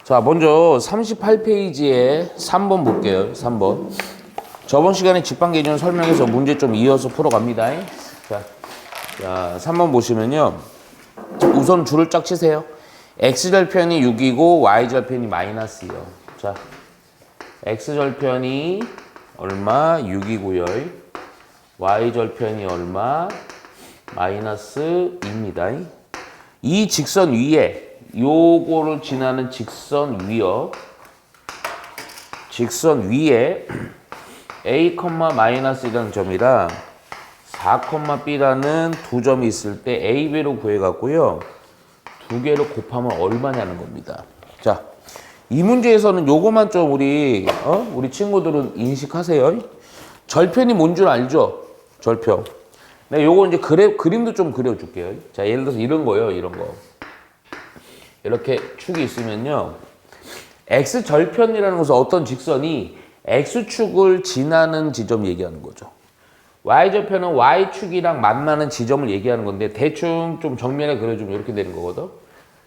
자, 먼저 38페이지에 3번 볼게요. 3번. 저번 시간에 직방개념 설명해서 문제 좀 이어서 풀어갑니다. 자, 3번 보시면요. 우선 줄을 쫙 치세요. x절편이 6이고 y절편이 마이너스요. 자, x절편이 얼마? 6이고요. y절편이 얼마? 마이너스 2입니다. 이 직선 위에 요거를 지나는 직선 위요. 직선 위에 a, 마이너스이라는 점이랑 4,b라는 두 점이 있을 때 a, b로 구해갖고요. 두 개를 곱하면 얼마냐는 겁니다. 자, 이 문제에서는 요거만 좀 우리 친구들은 인식하세요. 절편이 뭔 줄 알죠? 절편. 내가 요거 이제 그림도 좀 그려줄게요. 자, 예를 들어서 이런 거요, 이런 거. 이렇게 축이 있으면요. x절편이라는 것은 어떤 직선이 x축을 지나는 지점 얘기하는 거죠. y절편은 y축이랑 만나는 지점을 얘기하는 건데 대충 좀 정면에 그려주면 이렇게 되는 거거든.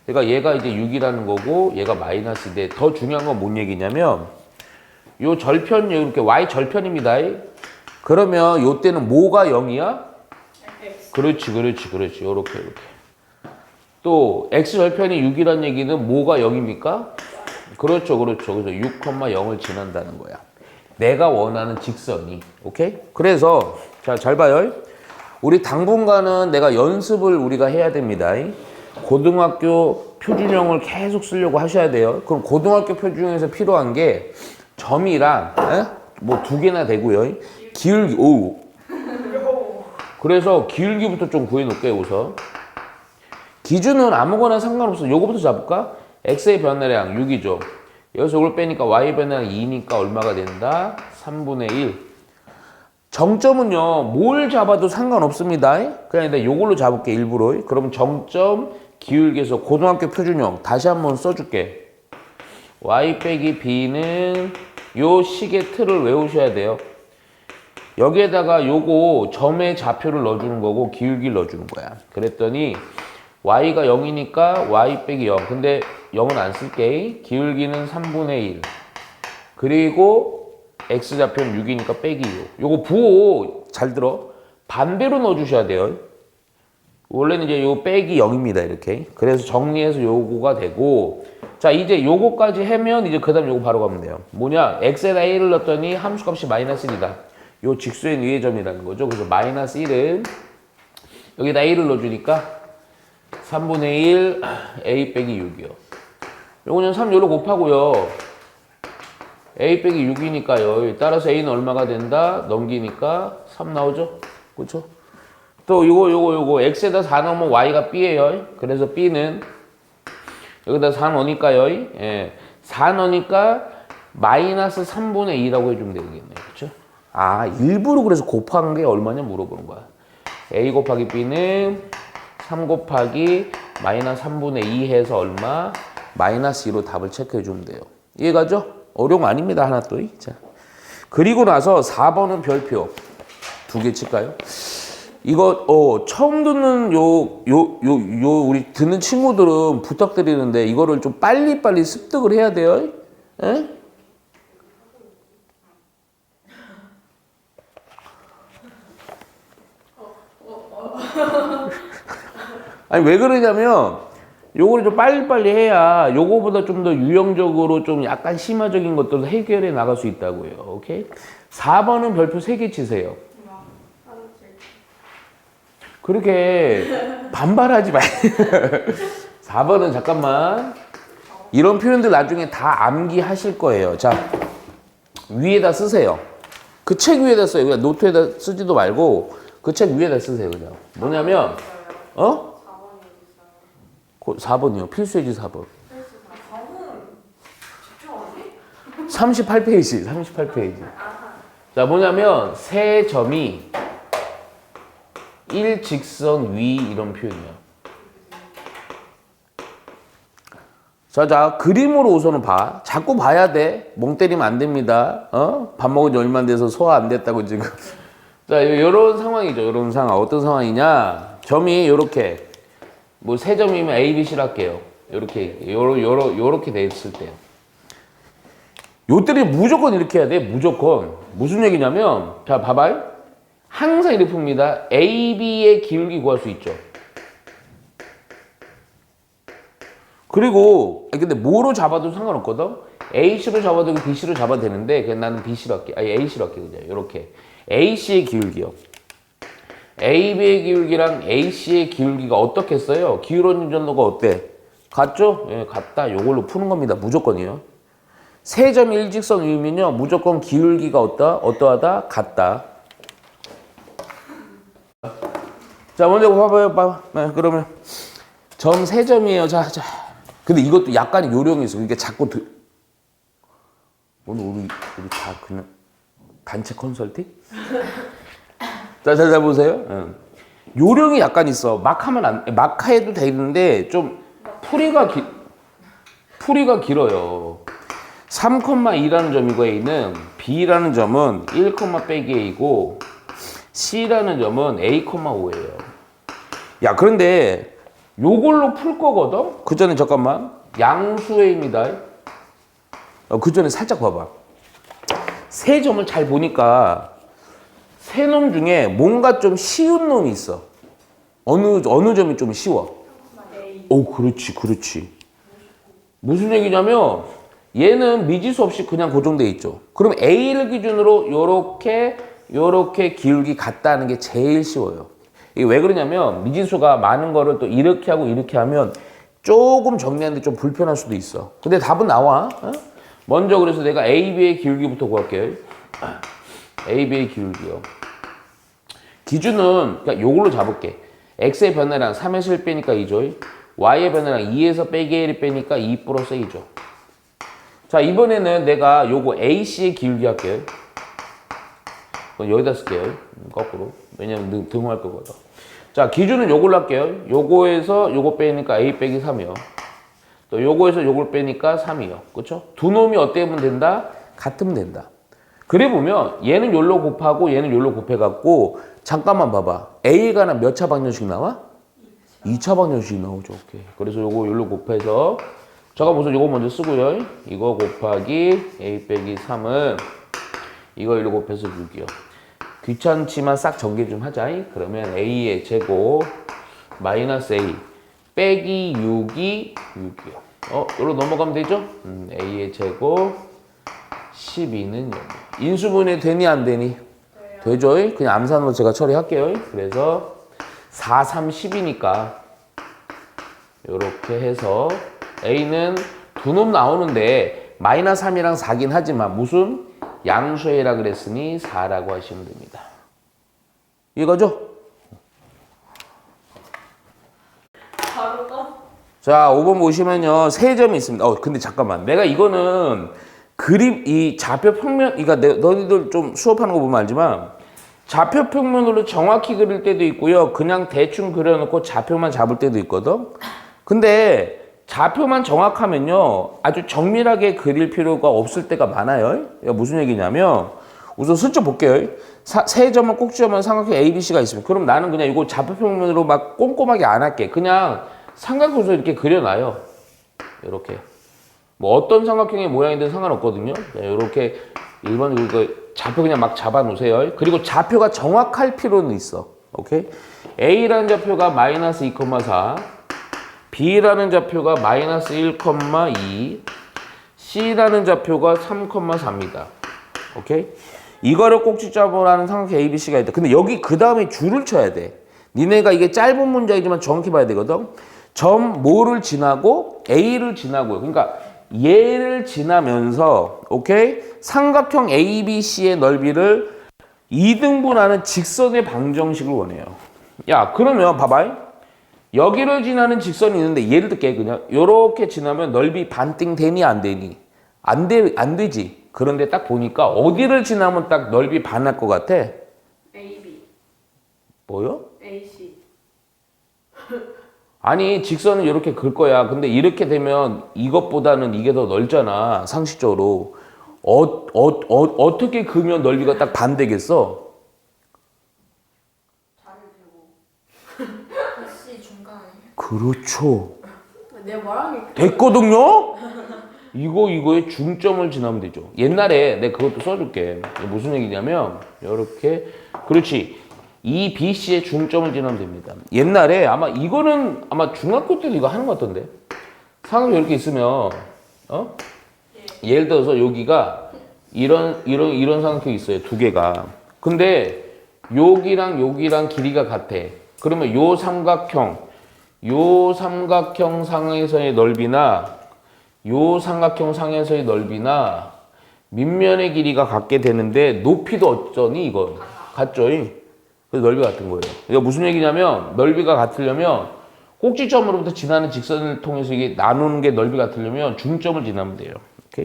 그러니까 얘가 이제 6이라는 거고 얘가 마이너스인데 더 중요한 건 뭔 얘기냐면 요 절편 이렇게 y절편입니다. 그러면 요 때는 뭐가 0이야? 그렇지. 요렇게. 또 x절편이 6이라는 얘기는 뭐가 0입니까? 그렇죠. 그래서 6,0을 지난다는 거야. 내가 원하는 직선이. 오케이? 그래서 잘 봐요. 우리 당분간은 내가 연습을 우리가 해야 됩니다. 고등학교 표준형을 계속 쓰려고 하셔야 돼요. 그럼 고등학교 표준형에서 필요한 게 점이랑 뭐 두 개나 되고요. 기울기. 그래서 기울기부터 좀 구해 놓을게요. 우선 기준은 아무거나 상관없어. 요거부터 잡을까? x의 변화량 6이죠. 여기서 이걸 빼니까 y 변화량 2니까 얼마가 된다? 3분의 1. 정점은요, 뭘 잡아도 상관없습니다. 그냥 내가 요걸로 잡을게, 일부러. 그럼 정점 기울기에서 고등학교 표준형 다시 한번 써줄게. y 빼기 b는 요 식의 틀을 외우셔야 돼요. 여기에다가 요거 점의 좌표를 넣어주는 거고 기울기를 넣어주는 거야. 그랬더니 y가 0이니까 y 빼기 0. 근데 0은 안 쓸게. 기울기는 3분의 1. 그리고 x좌표는 6이니까 빼기 6. 요거 부호 잘 들어. 반대로 넣어주셔야 돼요. 원래는 이제 요 빼기 0입니다. 이렇게. 그래서 정리해서 요거가 되고 자, 이제 요거까지 하면 이제 그 다음 요거 바로 가면 돼요. 뭐냐? x에다 1을 넣었더니 함수값이 마이너스 1이다. 요 직수의 위의 점이라는 거죠. 그래서 마이너스 1은 여기다 1을 넣어주니까 3분의 1 a 빼기 6이요. 요거는 3 요로 곱하고요. a 빼기 6이니까요. 따라서 a는 얼마가 된다? 넘기니까 3 나오죠? 그렇죠? 또 요거 x에다 4 넣으면 y가 b예요. 그래서 b는 여기다 4 넣으니까요. 예. 4 넣으니까 마이너스 3분의 2라고 해주면 되겠네요. 그렇죠? 아, 일부러 그래서 곱한 게 얼마냐 물어보는 거야. a 곱하기 b는 3 곱하기 마이너스 3분의 2 해서 얼마? 마이너스 2로 답을 체크해 주면 돼요. 이해가죠? 어려운 거 아닙니다. 하나 또. 자, 그리고 나서 4번은 별표. 두 개 칠까요? 이거 처음 듣는 우리 듣는 친구들은 부탁드리는데 이거를 좀 빨리빨리 습득을 해야 돼요. 에? 아니 왜 그러냐면 요거를 좀 빨리빨리 해야 요거보다 좀 더 유형적으로 좀 약간 심화적인 것들도 해결해 나갈 수 있다고요. 오케이? 4번은 별표 3개 치세요. 그렇게 반발하지 마. 4번은 잠깐만. 이런 표현들 나중에 다 암기하실 거예요. 자, 위에다 쓰세요. 그 책 위에다 써요. 그냥 노트에다 쓰지도 말고 그 책 위에다 쓰세요. 그냥. 뭐냐면 4번이요. 필수예지 4번. 38페이지. 자, 뭐냐면 세 점이 일직선 위 이런 표현이야. 자, 그림으로 우선은 봐. 자꾸 봐야 돼. 멍 때리면 안 됩니다. 밥 먹은 지 얼마 안 돼서 소화 안 됐다고 지금. 자, 요런 상황이죠. 요런 상황. 어떤 상황이냐? 점이 요렇게 뭐 세 점이면 A, B, C를 할게요. 요렇게 됐을 때. 요때는 무조건 이렇게 해야 돼. 무조건. 무슨 얘기냐면, 자, 봐봐요. 항상 이렇게 풉니다. AB의 기울기 구할 수 있죠. 그리고, 근데 뭐로 잡아도 상관없거든? AC로 잡아도 되고 BC로 잡아도 되는데, 그냥 나는 BC로 할게. 아니, AC로 할게, 그냥. 요렇게. AC의 기울기요. AB의 기울기랑 AC의 기울기가 어떻겠어요? 기울어진 전도가 어때? 같죠? 예, 같다. 요걸로 푸는 겁니다. 무조건이요. 세 점 일직선 위면요. 무조건 기울기가 어떠하다? 같다. 자, 먼저 봐봐요. 네, 그러면 점 세 점이에요. 자. 근데 이것도 약간의 요령이 있어. 그러니까 자꾸 오늘 우리 다 그냥 단체 컨설팅? 자, 보세요. 요령이 약간 있어. 막 해도 되는데 좀 풀이가 길어요. 3,2라는 점이고 A는 B라는 점은 1, 빼기 A고 C라는 점은 A,5예요. 야, 그런데 요걸로 풀 거거든? 그 전에 잠깐만. 양수회입니다. 그 전에 살짝 봐봐. 세 점을 잘 보니까 세 놈 중에 뭔가 좀 쉬운 놈이 있어. 어느 점이 좀 쉬워? 오, 그렇지. 무슨 얘기냐면 얘는 미지수 없이 그냥 고정돼 있죠. 그럼 A를 기준으로 요렇게 기울기 같다는 게 제일 쉬워요. 이게 왜 그러냐면 미지수가 많은 거를 또 이렇게 하고 이렇게 하면 조금 정리하는데 좀 불편할 수도 있어. 근데 답은 나와. 먼저 그래서 내가 AB의 기울기부터 구할게요. AB의 기울기요. 기준은 그러니까 요걸로 잡을게. X의 변화량 3에서 1 빼니까 2죠. Y의 변화량 2에서 빼기 1을 빼니까 2 플러스 A죠. 자, 이번에는 내가 요거 AC의 기울기 할게요. 여기다 쓸게요. 거꾸로. 왜냐면 등호할 거거든. 자, 기준은 요걸로 할게요. 요거에서 요거 빼니까 A 빼기 3이요. 또 요거에서 요걸 빼니까 3이요. 그쵸? 두 놈이 어때면 된다? 같으면 된다. 그래 보면 얘는 요로 곱하고 얘는 요로 곱해갖고 잠깐만 봐봐. A가 몇 차 방정식 나와? 2차 방정식 나오죠. 오케이. 그래서 요거 요로 곱해서 잠깐 우선 요거 먼저 쓰고요. 이거 곱하기 A 빼기 3은 이거 요로 곱해서 6이요. 귀찮지만 싹 전개 좀 하자. 그러면 A의 제곱 마이너스 A 빼기 6이 6이요. 요로 넘어가면 되죠? A의 제곱 12는 0. 인수분해 되니 안 되니? 되죠? 그냥 암산으로 제가 처리할게요. 그래서 4, 3, 10이니까 이렇게 해서 A는 두 놈 나오는데 마이너스 3이랑 4긴 하지만 무슨 양수회라 그랬으니 4라고 하시면 됩니다. 이거죠? 바로 떠? 자, 5번 보시면요. 세 점이 있습니다. 근데 잠깐만. 내가 이거는 이 좌표 평면, 그러니까 너희들 좀 수업하는 거 보면 알지만 좌표 평면으로 정확히 그릴 때도 있고요. 그냥 대충 그려놓고 좌표만 잡을 때도 있거든. 근데 좌표만 정확하면요. 아주 정밀하게 그릴 필요가 없을 때가 많아요. 무슨 얘기냐면 우선 슬쩍 볼게요. 세 점은 꼭지점은 삼각형 ABC가 있으면 그럼 나는 그냥 이거 좌표 평면으로 막 꼼꼼하게 안 할게. 그냥 삼각형으로 이렇게 그려놔요. 이렇게. 뭐 어떤 삼각형의 모양이든 상관없거든요. 이렇게 일반적으로 좌표 그냥 막 잡아 놓으세요. 그리고 좌표가 정확할 필요는 있어. 오케이? A라는 좌표가 마이너스 2,4, B라는 좌표가 마이너스 1,2, C라는 좌표가 3,4입니다. 오케이? 이거를 꼭지점으로는 삼각형 ABC가 있다. 근데 여기 그 다음에 줄을 쳐야 돼. 니네가 이게 짧은 문장이지만 정확히 봐야 되거든. 점 뭐를 지나고 A를 지나고요. 그러니까 얘를 지나면서 오케이? 삼각형 ABC의 넓이를 2등분하는 직선의 방정식을 원해요. 야, 그러면 봐봐요. 여기를 지나는 직선이 있는데 예를 들게 그냥 요렇게 지나면 넓이 반띵 되니 안 되니? 안 되지. 그런데 딱 보니까 어디를 지나면 딱 넓이 반할 것 같아? AB. 뭐요? AC. 아니 직선은 이렇게 긁 거야. 근데 이렇게 되면 이것보다는 이게 더 넓잖아. 상식적으로. 어떻게 그으면 넓이가 딱 반되겠어? 자를 대고. AC 중간에. 그렇죠. 내가 말한 게 됐거든요? 이거에 중점을 지나면 되죠. 옛날에 내가 그것도 써줄게. 무슨 얘기냐면 이렇게 그렇지. 이 BC의 중점을 지나면 됩니다. 옛날에 아마 이거는 아마 중학교 때도 이거 하는 것 같던데. 상황이 이렇게 있으면 예를 들어서 여기가 이런 삼각형이 있어요. 두 개가. 근데 여기랑 길이가 같아. 그러면 요 삼각형 상에서의 넓이나 요 삼각형 상에서의 넓이나 밑면의 길이가 같게 되는데 높이도 어쩌니 이거 같죠? 그래서 넓이가 같은 거예요. 이거 무슨 얘기냐면 넓이가 같으려면 꼭지점으로부터 지나는 직선을 통해서 이게 나누는 게 넓이 같으려면 중점을 지나면 돼요. 오케이?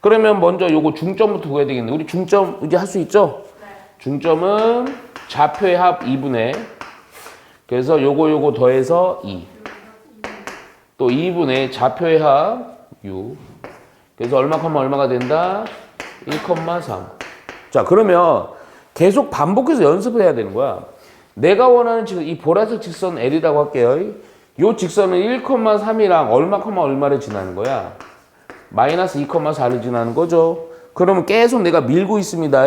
그러면 먼저 요거 중점부터 구해야 되겠네. 우리 중점 이제 할 수 있죠? 네. 중점은 좌표의 합 2분의 그래서 요거 더해서 2. 또 2분의 좌표의 합 6. 그래서 얼마가 된다? 1,3. 자, 그러면 계속 반복해서 연습을 해야 되는 거야. 내가 원하는 직선, 이 보라색 직선 L이라고 할게요. 이 직선은 1,3이랑 얼마를 지나는 거야? 마이너스 2,4를 지나는 거죠. 그러면 계속 내가 밀고 있습니다.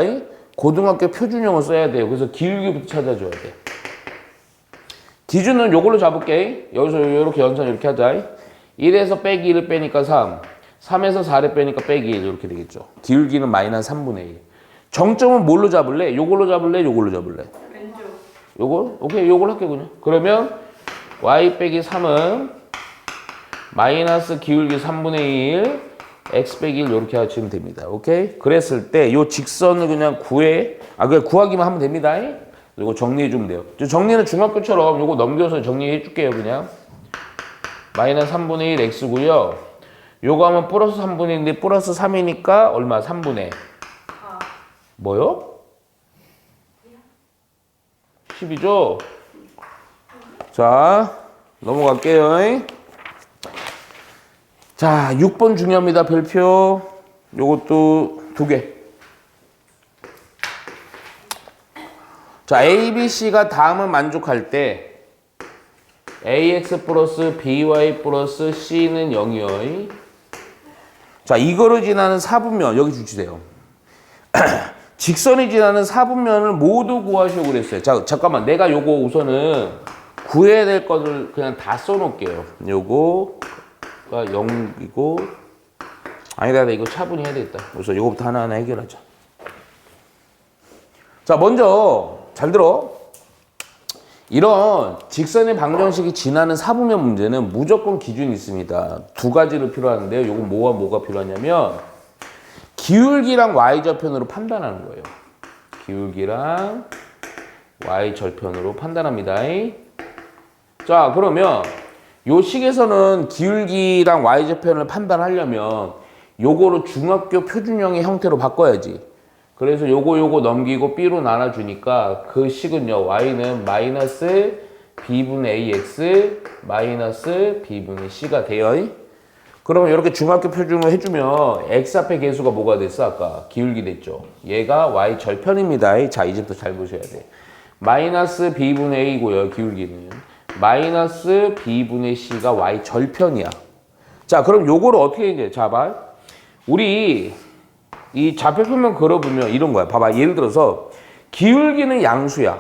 고등학교 표준형을 써야 돼요. 그래서 기울기부터 찾아줘야 돼. 기준은 요걸로 잡을게. 여기서 이렇게 연산 이렇게 하자. 1에서 빼기 1을 빼니까 3. 3에서 4를 빼니까 빼기 1 이렇게 되겠죠. 기울기는 마이너스 3분의 1. 정점은 뭘로 잡을래? 요걸로 잡을래? 요걸로 잡을래? 왼쪽. 요걸? 오케이, 요걸 할게 그냥. 그러면 y 빼기 3은 마이너스 기울기 3분의 1 x 빼기 1 이렇게 하시면 됩니다. 오케이? 그랬을 때 요 직선을 그냥 그냥 구하기만 하면 됩니다. 이거 정리해 주면 돼요. 정리는 중학교처럼 요거 넘겨서 정리해 줄게요, 그냥. 마이너스 3분의 1 x고요. 요거 하면 플러스 3분의 1인데 플러스 3이니까 얼마? 3분의 4. 뭐요? 10이죠? 자, 넘어갈게요. 자, 6번 중요합니다. 별표. 요것도 2개. 자, A, B, C가 다음을 만족할 때 AX 플러스 BY 플러스 C는 0이요. 자, 이거를 지나는 사분면 여기 주세요. 직선이 지나는 사분면을 모두 구하시고 그랬어요. 자, 잠깐만. 내가 요거 우선은 구해야 될 것을 그냥 다 써놓을게요. 요거가 0이고 아니다. 이거 차분히 해야 되겠다. 그래서 요거부터 하나하나 해결하자. 자, 먼저 잘 들어. 이런 직선의 방정식이 지나는 사분면 문제는 무조건 기준이 있습니다. 두 가지를 필요하는데요. 요건 뭐가 필요하냐면 기울기랑 y절편으로 판단하는 거예요. 기울기랑 y절편으로 판단합니다. 자, 그러면 요 식에서는 기울기랑 y절편을 판단하려면 요거를 중학교 표준형의 형태로 바꿔야지. 그래서 요거 넘기고 b로 나눠주니까 그 식은요. y는 마이너스 b분의 ax 마이너스 b분의 c가 돼요. 그러면 이렇게 중학교 표준을 해주면 x 앞에 계수가 뭐가 됐어? 아까 기울기 됐죠. 얘가 y 절편입니다. 자, 이제부터 잘 보셔야 돼. 마이너스 b분의 a고요. 기울기는 마이너스 b분의 c가 y 절편이야. 자, 그럼 요거를 어떻게 이제 잡아? 우리 이 좌표표면 걸어보면 이런 거야. 봐봐. 예를 들어서 기울기는 양수야.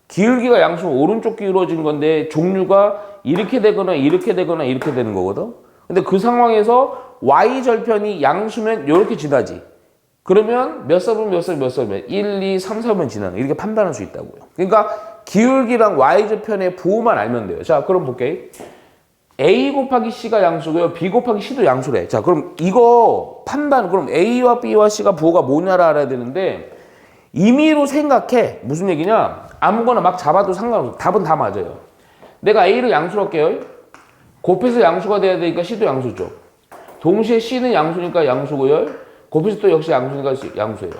기울기가 양수면 오른쪽 기울어진 건데 종류가 이렇게 되거나 이렇게 되거나 이렇게 되는 거거든. 근데 그 상황에서 y절편이 양수면 이렇게 지나지. 그러면 몇 사분 1, 2, 3, 4분 지나는 이렇게 판단할 수 있다고요. 그러니까 기울기랑 y절편의 부호만 알면 돼요. 자, 그럼 볼게. A 곱하기 C가 양수고요. B 곱하기 C도 양수래. 자, 그럼 이거 판단, 그럼 A와 B와 C가 부호가 뭐냐를 알아야 되는데 임의로 생각해. 무슨 얘기냐? 아무거나 막 잡아도 상관없어. 답은 다 맞아요. 내가 A를 양수로 할게요. 곱해서 양수가 돼야 되니까 C도 양수죠. 동시에 C는 양수니까 양수고요. 곱해서 또 역시 양수니까 양수예요.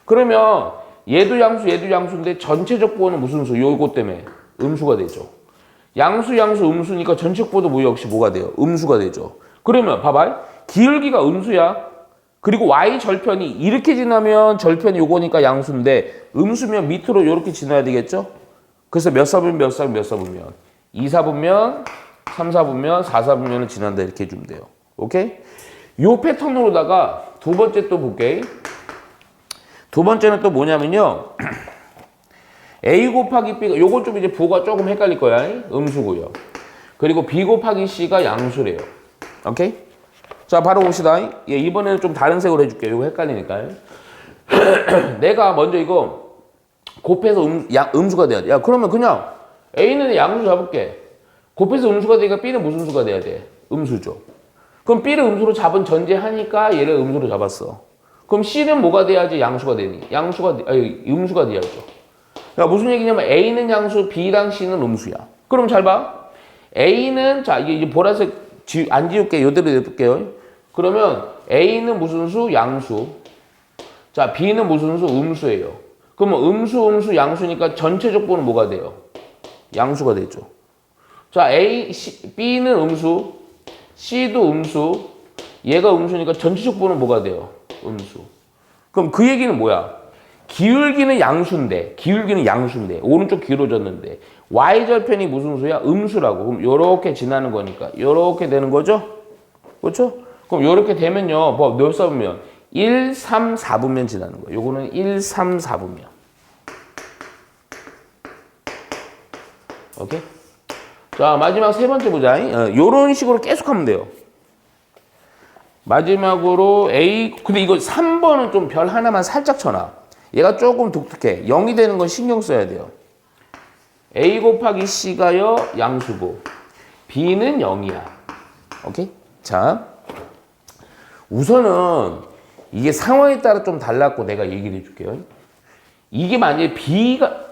그러면 얘도 양수인데 전체적 부호는 무슨 수? 요거 때문에 음수가 되죠. 양수, 음수니까 전체적 부호도 뭐 역시 뭐가 돼요? 음수가 되죠. 그러면 봐봐. 기울기가 음수야. 그리고 y 절편이 이렇게 지나면 절편이 요거니까 양수인데 음수면 밑으로 이렇게 지나야 되겠죠? 그래서 몇 사분면 2사분면 3, 4분면, 4, 4분면은 지난다 이렇게 해주면 돼요. 오케이? 요 패턴으로다가 두 번째 또 볼게. 두 번째는 또 뭐냐면요. A 곱하기 B가 요거 좀 이제 부호가 조금 헷갈릴 거야. 음수고요. 그리고 B 곱하기 C가 양수래요. 오케이? 자, 바로 봅시다. 예, 이번에는 좀 다른 색으로 해줄게요. 이거 헷갈리니까. 내가 먼저 이거 곱해서 음수가 돼야 돼. 야, 그러면 그냥 A는 양수 잡을게. 곱해서 음수가 되니까 B는 무슨 수가 돼야 돼? 음수죠. 그럼 B를 음수로 잡은 전제하니까 얘를 음수로 잡았어. 그럼 C는 뭐가 돼야지 양수가 되니? 음수가 돼야죠. 야, 무슨 얘기냐면 A는 양수, B랑 C는 음수야. 그럼 잘 봐. A는, 자, 이게 보라색 안 지울게. 이대로 냅둘게요. 그러면 A는 무슨 수? 양수. 자, B는 무슨 수? 음수예요. 그러면 음수, 양수니까 전체적 부는 뭐가 돼요? 양수가 되죠. 자, B는 음수, C도 음수, 얘가 음수니까 전체적 부는 뭐가 돼요? 음수. 그럼 그 얘기는 뭐야? 기울기는 양수인데, 오른쪽 길어졌는데, y절편이 무슨 수야? 음수라고. 그럼 요렇게 지나는 거니까, 요렇게 되는 거죠? 그렇죠? 그럼 요렇게 되면요, 몇 사분면? 1, 3, 4분면 지나는 거예요. 요거는 1, 3, 4분면. 오케이? 자, 마지막 세 번째 보자. 요런 식으로 계속 하면 돼요. 마지막으로 A, 근데 이거 3번은 좀 별 하나만 살짝 쳐놔. 얘가 조금 독특해. 0이 되는 건 신경 써야 돼요. A 곱하기 C가요, 양수고, B는 0이야. 오케이? 자, 우선은 이게 상황에 따라 좀 달랐고 내가 얘기를 해줄게요. 이게 만약에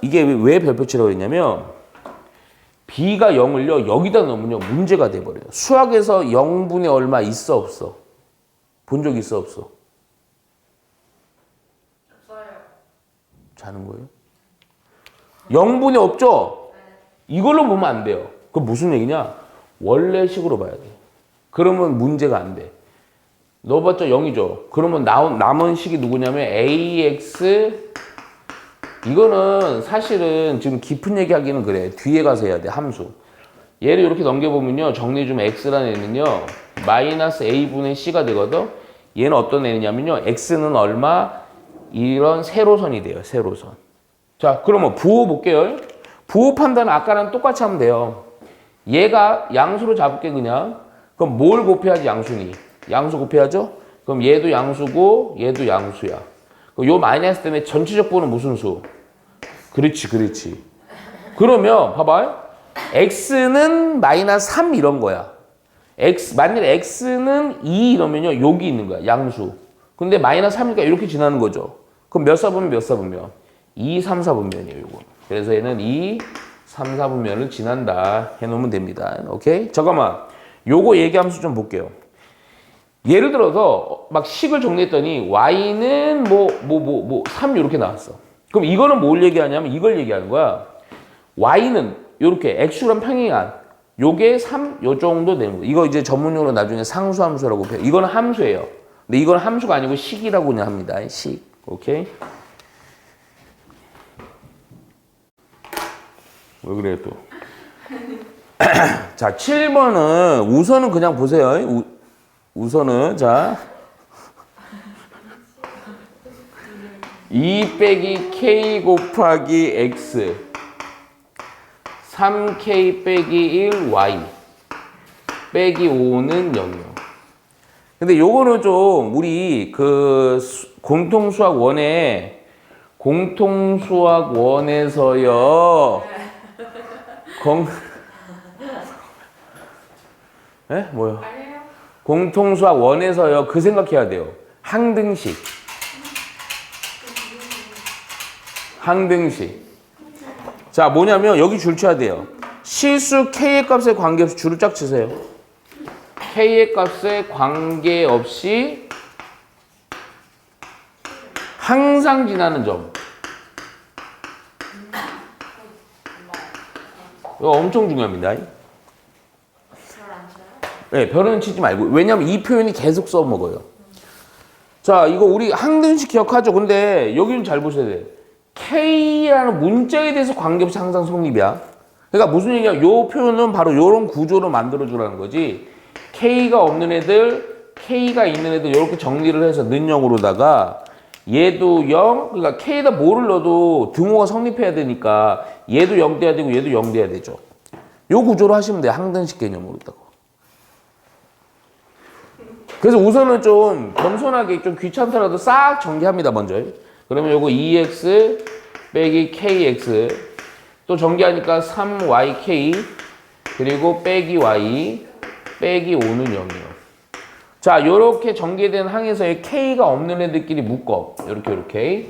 이게 왜 별표치라고 했냐면, B가 0을요, 여기다 넣으면요, 문제가 돼버려요. 수학에서 0분의 얼마 있어, 없어? 본 적 있어, 없어? 없어요. 자는 거예요? 0분의 없죠? 이걸로 보면 안 돼요. 그럼 무슨 얘기냐? 원래식으로 봐야 돼. 그러면 문제가 안 돼. 넣어봤자 0이죠. 그러면 남은 식이 누구냐면 AX, 이거는 사실은 지금 깊은 얘기하기는 그래. 뒤에 가서 해야 돼, 함수. 얘를 이렇게 넘겨보면요, 정리 좀 X라는 애는요, 마이너스 A분의 C가 되거든. 얘는 어떤 애냐면요, X는 얼마? 이런 세로선이 돼요, 세로선. 자, 그러면 부호 볼게요. 부호 판단은 아까랑 똑같이 하면 돼요. 얘가 양수로 잡을게, 그냥. 그럼 뭘 곱해야지 양수니? 양수 곱해야죠? 그럼 얘도 양수고, 얘도 양수야. 그럼 요 마이너스 때문에 전체적 부호는 무슨 수? 그렇지. 그러면, 봐봐. X는 마이너스 3 이런 거야. 만약에 X는 2 이러면요, 여기 있는 거야, 양수. 근데 마이너스 3이니까 이렇게 지나는 거죠. 그럼 몇 사분면? 2, 3, 4분면이에요, 요거. 그래서 얘는 2, 3, 4분면을 지난다 해놓으면 됩니다. 오케이? 잠깐만. 요거 얘기하면서 좀 볼게요. 예를 들어서 막 식을 정리했더니 y는 3 이렇게 나왔어. 그럼 이거는 뭘 얘기하냐면 이걸 얘기하는 거야. y는 이렇게 x랑 평행한 요게 3, 요 정도 되는 거야. 이거 이제 전문용어로 나중에 상수함수라고 해요. 이거는 함수예요. 근데 이건 함수가 아니고 식이라고 그냥 합니다. 식. 오케이? 왜 그래요 또? 자, 7번은 우선은 그냥 보세요. 우선은 자 2 빼기 k 곱하기 x 3k 빼기 1y 빼기 5는 0이요. 근데 요거는 좀 우리 그 공통수학 원에서요. 뭐요? 아니에요. 공통수학 원에서요. 그 생각해야 돼요. 항등식. 자, 뭐냐면 여기 줄 쳐야 돼요. 실수 k의 값에 관계없이 줄을 쫙 치세요. k의 값에 관계없이 항상 지나는 점. 이거 엄청 중요합니다. 네, 별은 치지 말고. 왜냐면 이 표현이 계속 써먹어요. 자, 이거 우리 항등식 기억하죠? 근데 여기는 잘 보셔야 돼요. K라는 문자에 대해서 관계없이 항상 성립이야. 그러니까 무슨 얘기야? 요 표현은 바로 요런 구조로 만들어주라는 거지. K가 없는 애들, K가 있는 애들 이렇게 정리를 해서 는 0으로다가 얘도 0, 그러니까 K에다 뭐를 넣어도 등호가 성립해야 되니까 얘도 0 돼야 되고 얘도 0 돼야 되죠. 요 구조로 하시면 돼요. 항등식 개념으로다가. 그래서 우선은 좀 겸손하게 좀 귀찮더라도 싹 전개합니다, 먼저. 그러면 요거 2x 빼기 kx 또 전개하니까 3yk 그리고 빼기 y 빼기 5는 0이에요. 자, 요렇게 전개된 항에서의 k가 없는 애들끼리 묶어. 요렇게.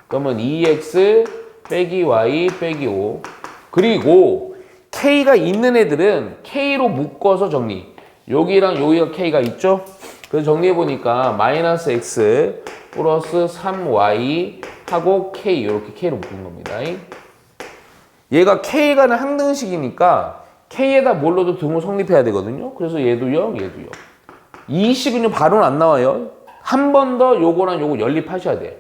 그러면 2x 빼기 y 빼기 5 그리고 k가 있는 애들은 k로 묶어서 정리. 여기랑 여기가 k가 있죠? 그래서 정리해보니까 마이너스 x 플러스 3y 하고 k 이렇게 k로 묶은 겁니다. 얘가 k가는 항등식이니까 k에다 뭘 넣어도 등호 성립해야 되거든요. 그래서 얘도 0, 얘도 0. 이 식은요 바로는 안 나와요. 한 번 더 요거랑 요거 연립하셔야 돼.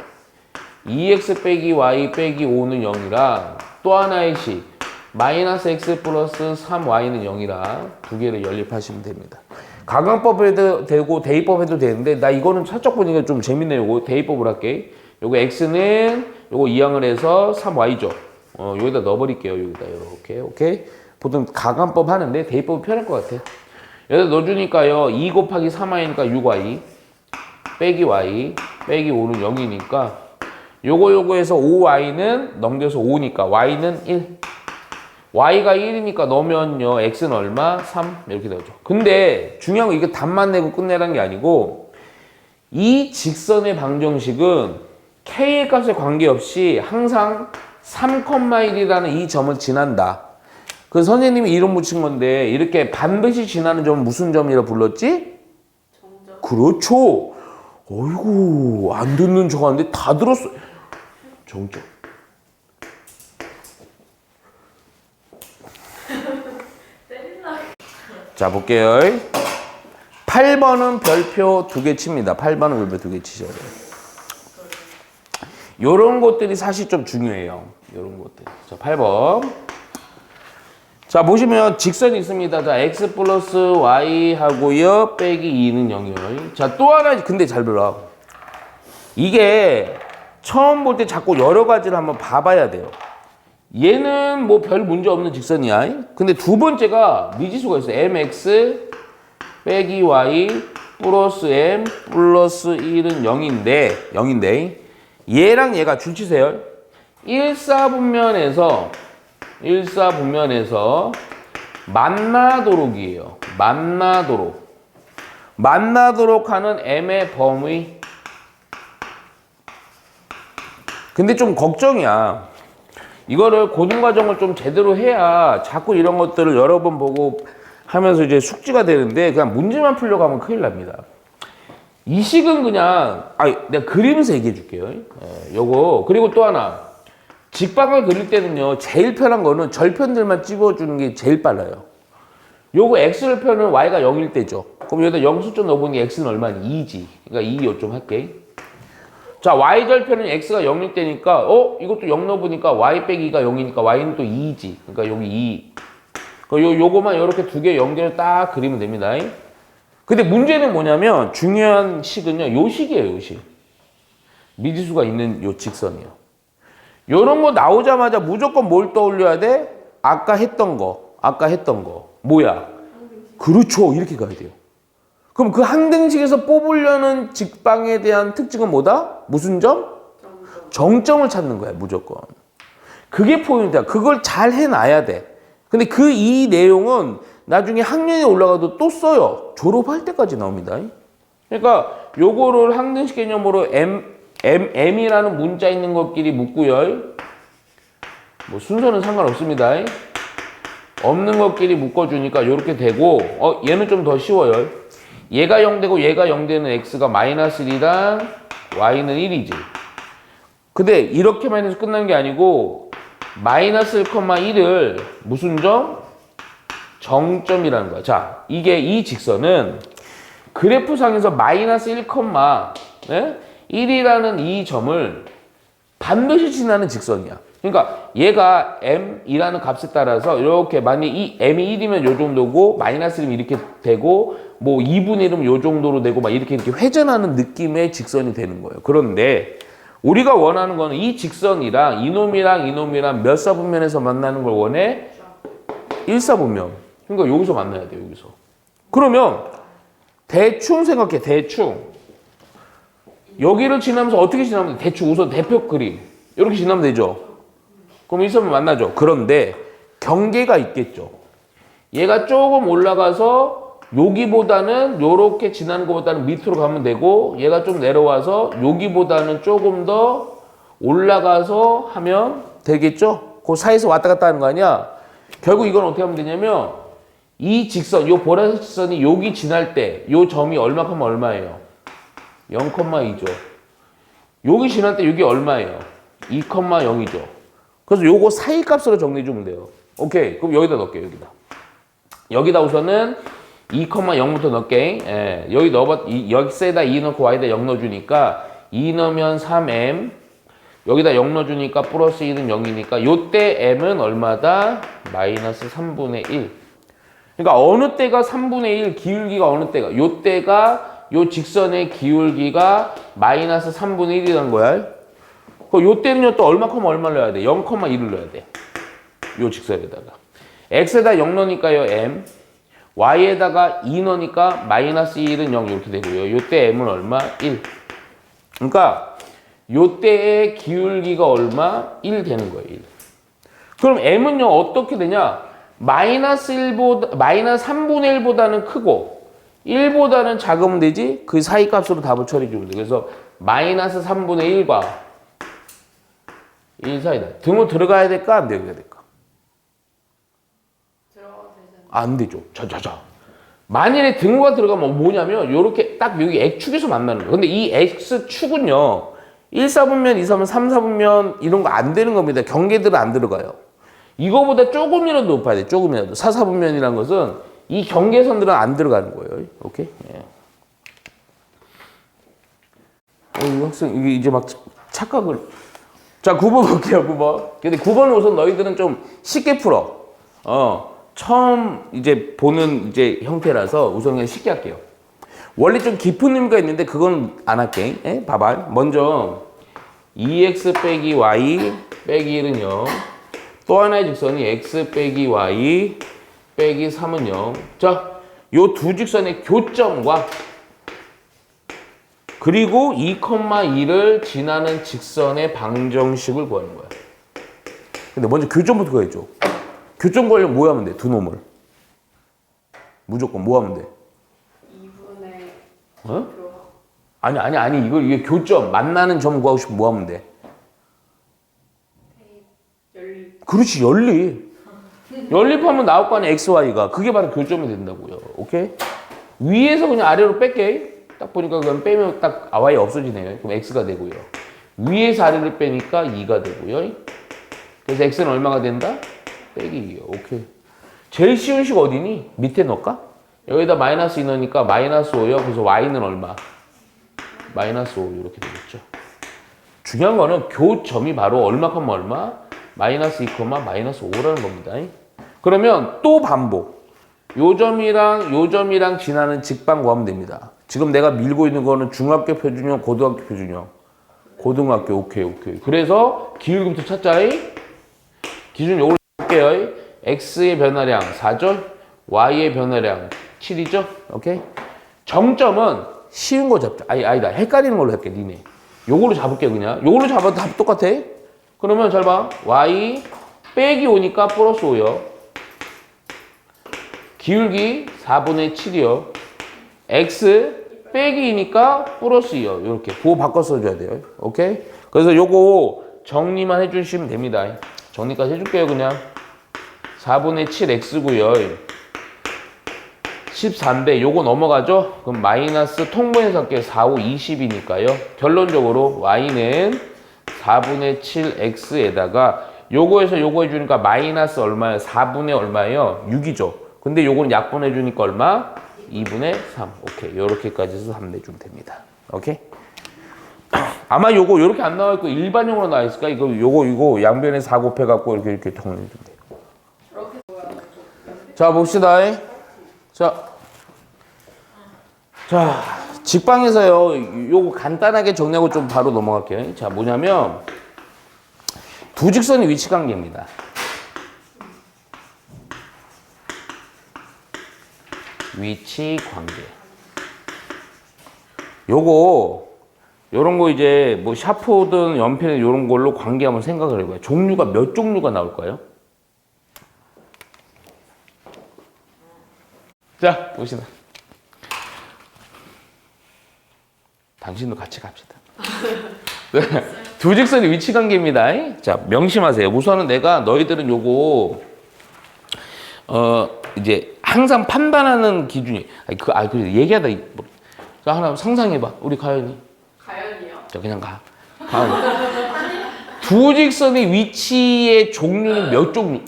2x 빼기 y 빼기 5는 0이랑 또 하나의 식 마이너스 x 플러스 3y는 0이랑 두 개를 연립하시면 됩니다. 가강법 해도 되고 대입법 해도 되는데 나 이거는 살짝 보니까 좀 재밌네요. 요거 대입법을 할게. 요거 x는 요거 이항을 해서 3y죠. 여기다 넣어버릴게요. 여기다 이렇게. 오케이. 보통 가강법 하는데 대입법이 편할 것 같아. 여기다 넣어주니까요. 2 곱하기 3y니까 6y 빼기 y 빼기 5는 0이니까 요거에서 5y는 넘겨서 5니까 y는 1. y가 1이니까 넣으면요 x는 얼마? 3 이렇게 되죠. 근데 중요한 건 이게 답만 내고 끝내라는 게 아니고 이 직선의 방정식은 k의 값에 관계없이 항상 3,1이라는 이 점을 지난다. 그래서 선생님이 이름 붙인 건데 이렇게 반드시 지나는 점은 무슨 점이라 불렀지? 정점. 그렇죠. 어이구 안 듣는 척 하는데 다 들었어. 정점. 자, 볼게요. 8번은 별표 2개 칩니다. 8번은 별표 2개 치셔야 돼요. 요런 것들이 사실 좀 중요해요. 요런 것들. 자, 8번. 자, 보시면 직선이 있습니다. 자, x 플러스 y 하고요. 빼기 2는 0이에요. 자, 또 하나, 근데 잘 들어. 이게 처음 볼 때 자꾸 여러 가지를 한번 봐봐야 돼요. 얘는 뭐 별 문제 없는 직선이야. 근데 두 번째가 미지수가 있어요. mx 빼기 y 플러스 m 플러스 1은 0인데 얘랑 얘가 줄치세요. 1사분면에서 만나도록이에요. 만나도록 하는 m의 범위. 근데 좀 걱정이야. 이거를 고등과정을 좀 제대로 해야 자꾸 이런 것들을 여러 번 보고 하면서 이제 숙지가 되는데 그냥 문제만 풀려고 하면 큰일 납니다. 이 식은 그냥 내가 그리면서 얘기해 줄게요. 요거 그리고 또 하나 직방을 그릴 때는요 제일 편한 거는 절편들만 찍어주는 게 제일 빨라요. 요거 x절편은 y가 0일 때죠. 그럼 여기다 0수점 넣어보니 x는 얼마니? 2지. 그러니까 2 요점 할게. 자, y절편은 x가 0일 때니까 이것도 0 넣어보니까 y 빼기가 0이니까 y는 또 2지. 그러니까 여기 2. 요거만 이렇게 두 개 연결을 딱 그리면 됩니다. 근데 문제는 뭐냐면 중요한 식은요. 요 식이에요. 요 식. 미지수가 있는 요 직선이요. 요런 거 나오자마자 무조건 뭘 떠올려야 돼? 아까 했던 거. 뭐야? 그렇죠. 이렇게 가야 돼요. 그럼 그 항등식에서 뽑으려는 직방에 대한 특징은 뭐다? 무슨 점? 정점을 찾는 거야, 무조건. 그게 포인트야. 그걸 잘 해놔야 돼. 근데 그 이 내용은 나중에 학년에 올라가도 또 써요. 졸업할 때까지 나옵니다. 그러니까 요거를 항등식 개념으로 M이라는 문자 있는 것끼리 묶고요. 뭐 순서는 상관없습니다. 없는 것끼리 묶어주니까 이렇게 되고 얘는 좀 더 쉬워요. 얘가 0 되고 얘가 0 되는 x가 마이너스 1이랑 y는 1이지. 근데 이렇게만 해서 끝난 게 아니고 마이너스 1,1을 무슨 점? 정점이라는 거야. 자, 이게 이 직선은 그래프상에서 마이너스 1,1이라는 이 점을 반드시 지나는 직선이야. 그러니까 얘가 m이라는 값에 따라서 이렇게 만약 이 m이 1이면 요 정도고 마이너스 1이면 이렇게 되고 뭐 2분의 1이면 요 정도로 되고 막 이렇게 회전하는 느낌의 직선이 되는 거예요. 그런데 우리가 원하는 거는 이 직선이랑 이놈이랑 몇 사분면에서 만나는 걸 원해? 1사분면. 그러니까 여기서 만나야 돼, 여기서. 그러면 대충 생각해, 대충. 여기를 지나면서 어떻게 지나면 돼? 대충 우선 대표 그림. 이렇게 지나면 되죠. 그럼 1사분면 만나죠. 그런데 경계가 있겠죠. 얘가 조금 올라가서 여기보다는 요렇게 지나는 것보다는 밑으로 가면 되고 얘가 좀 내려와서 여기보다는 조금 더 올라가서 하면 되겠죠? 그 사이에서 왔다 갔다 하는 거 아니야? 결국 이건 어떻게 하면 되냐면 이 직선, 요 보라색 직선이 여기 지날 때 요 점이 얼마큼 얼마예요? 0,2죠. 여기 지날 때 여기 얼마예요? 2,0이죠. 그래서 요거 사이 값으로 정리해 주면 돼요. 오케이. 그럼 여기다 넣을게요, 여기다 우선은 2,0부터 넣을게. 예, 여기 여기에다 2 넣고 y에다 0 넣어주니까 2 넣으면 3m. 여기다 0 넣어주니까 플러스 1은 0이니까 요때 m은 얼마다? 마이너스 3분의 1. 그러니까 어느 때가 3분의 1 기울기가 어느 때가? 요때가 요 직선의 기울기가 마이너스 3분의 1이라는 거야. 요때는요 또 얼마큼 얼마를 넣어야 돼? 0,1을 넣어야 돼. 요 직선에다가. x에다 0 넣으니까요 m. y에다가 2 넣으니까 마이너스 1은 0 이렇게 되고요. 요때 m은 얼마? 1. 그러니까 요때의 기울기가 얼마? 1 되는 거예요. 1. 그럼 m은요 어떻게 되냐? 마이너스 3분의 1보다는 크고 1보다는 작으면 되지? 그 사이 값으로 답을 처리해 주면 돼. 그래서 마이너스 3분의 1과 1 사이다. 등호 들어가야 될까? 안 들어가야 될까? 안 되죠. 자자자. 만일에 등호가 들어가면 뭐냐면 요렇게 딱 여기 X축에서 만나는 거예요. 근데 이 X축은요. 1사분면, 2사분면, 3사분면 이런 거 안 되는 겁니다. 경계들은 안 들어가요. 이거보다 조금이라도 높아야 돼. 조금이라도. 4사분면이라는 것은 이 경계선들은 안 들어가는 거예요. 오케이? 예. 이 학생 이게 이제 막 착각을. 자, 9번 볼게요. 9번. 근데 9번은 우선 너희들은 좀 쉽게 풀어. 처음 이제 보는 이제 형태라서 우선 그냥 쉽게 할게요. 원래 좀 깊은 의미가 있는데 그건 안 할게. 에? 봐봐. 먼저 2x 빼기 y 빼기 1은 0. 또 하나의 직선이 x 빼기 y 빼기 3은 0. 자, 요 두 직선의 교점과 그리고 2,2를 지나는 직선의 방정식을 구하는 거야. 근데 먼저 교점부터 구해줘. 교점 구하려면 뭐 하면 돼? 두 놈을. 무조건 뭐 하면 돼? 2분의 어? 아니 이게 교점 만나는 점 구하고 싶으면 뭐 하면 돼? 연립. 그렇지, 연립하면 나올 거 아니야, xy가. 그게 바로 교점이 된다고요. 오케이? 위에서 그냥 아래로 뺄게. 딱 보니까 그냥 빼면 딱 y 없어지네요. 그럼 x가 되고요. 위에서 아래를 빼니까 2가 되고요. 그래서 x는 얼마가 된다? 빼기 2요. 오케이. 제일 쉬운 식 어디니? 밑에 넣을까? 여기다 마이너스 2 넣으니까 마이너스 5요. 그래서 y는 얼마? 마이너스 5 이렇게 되겠죠. 중요한 거는 교점이 바로 얼마큼 얼마? 마이너스 2, 마이너스 5라는 겁니다. 그러면 또 반복. 요 점이랑 지나는 직방 구하면 됩니다. 지금 내가 밀고 있는 거는 중학교 표준형, 고등학교 표준형. 고등학교, 오케이. 그래서 기울기부터 찾자. 기준 요걸 볼게요. x의 변화량 4죠? y의 변화량 7이죠? 오케이? 정점은 쉬운 거 잡자. 아니다. 헷갈리는 걸로 할게, 니네. 요걸로 잡을게, 그냥. 요걸로 잡아도 답 똑같아. 그러면 잘 봐. y 빼기 5니까 플러스 5요. 기울기 4분의 7이요. x 빼기 2니까 플러스 2요. 이렇게 부호 바꿔 써줘야 돼요. 오케이? 그래서 요거 정리만 해주시면 됩니다. 정리까지 해줄게요, 그냥. 4분의 7x고요. 14인데 요거 넘어가죠? 그럼 마이너스 통분해서 할게요. 4, 5, 20이니까요. 결론적으로 y는 4분의 7x에다가 요거에서 요거 해주니까 마이너스 얼마예요? 4분의 얼마예요? 6이죠. 근데 요거는 약분해주니까 얼마? 2분의 3. 오케이. 요렇게까지 해서 3 내주면 됩니다. 오케이? 아마 요거 요렇게 안 나와 있고 일반용으로 나와 있을까? 요거 양변에 4 곱해 갖고 이렇게 정리해 주면 돼. 이렇게 뭐야? 자, 봅시다. 자, 직방에서요. 요거 간단하게 정리하고 좀 바로 넘어갈게요. 자, 뭐냐면 두 직선의 위치 관계입니다. 위치 관계. 요런 거 이제 뭐 샤프든 연필 요런 걸로 관계 한번 생각을 해봐요. 종류가 몇 종류가 나올까요? 자, 봅시다. 당신도 같이 갑시다. 두 직선의 위치 관계입니다. 자, 명심하세요. 우선은 내가 너희들은 요거 이제 항상 판단하는 기준이 그래 얘기하다 자, 하나 상상해봐. 우리 가연이. 가연이요? 자, 그냥 가. 두 직선의 위치의 종류는 몇 종류?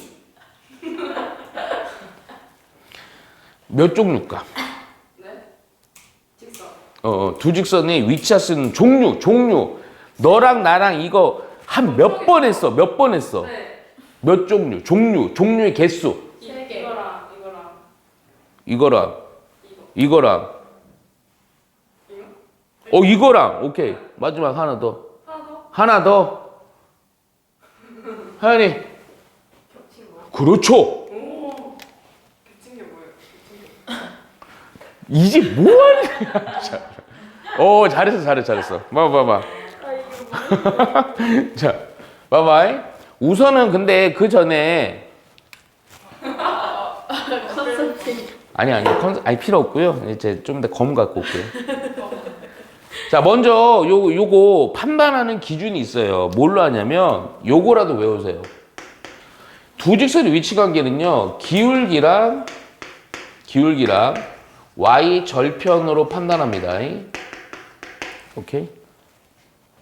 몇 종류일까? 네. 직선. 두 직선의 위치할 수 있는 종류. 너랑 나랑 이거 한 몇 번 했어? 네. 몇 종류의 개수. 3개. 이거랑 이거랑. 이거랑. 오케이. 마지막 하나 더. 하나 더? 하나 더. 하연이. 겹친 거. 그렇죠. 오. 겹친 게 뭐예요? 이제 뭐하는 거야? 잘했어. 봐봐. 자, 봐봐. 우선은 근데 그 전에 아니 필요 없고요. 이제 좀 더 검 갖고 올게요. 자, 먼저 요거 판단하는 기준이 있어요. 뭘로 하냐면 요거라도 외우세요. 두 직선의 위치 관계는요. 기울기랑 y 절편으로 판단합니다. 오케이?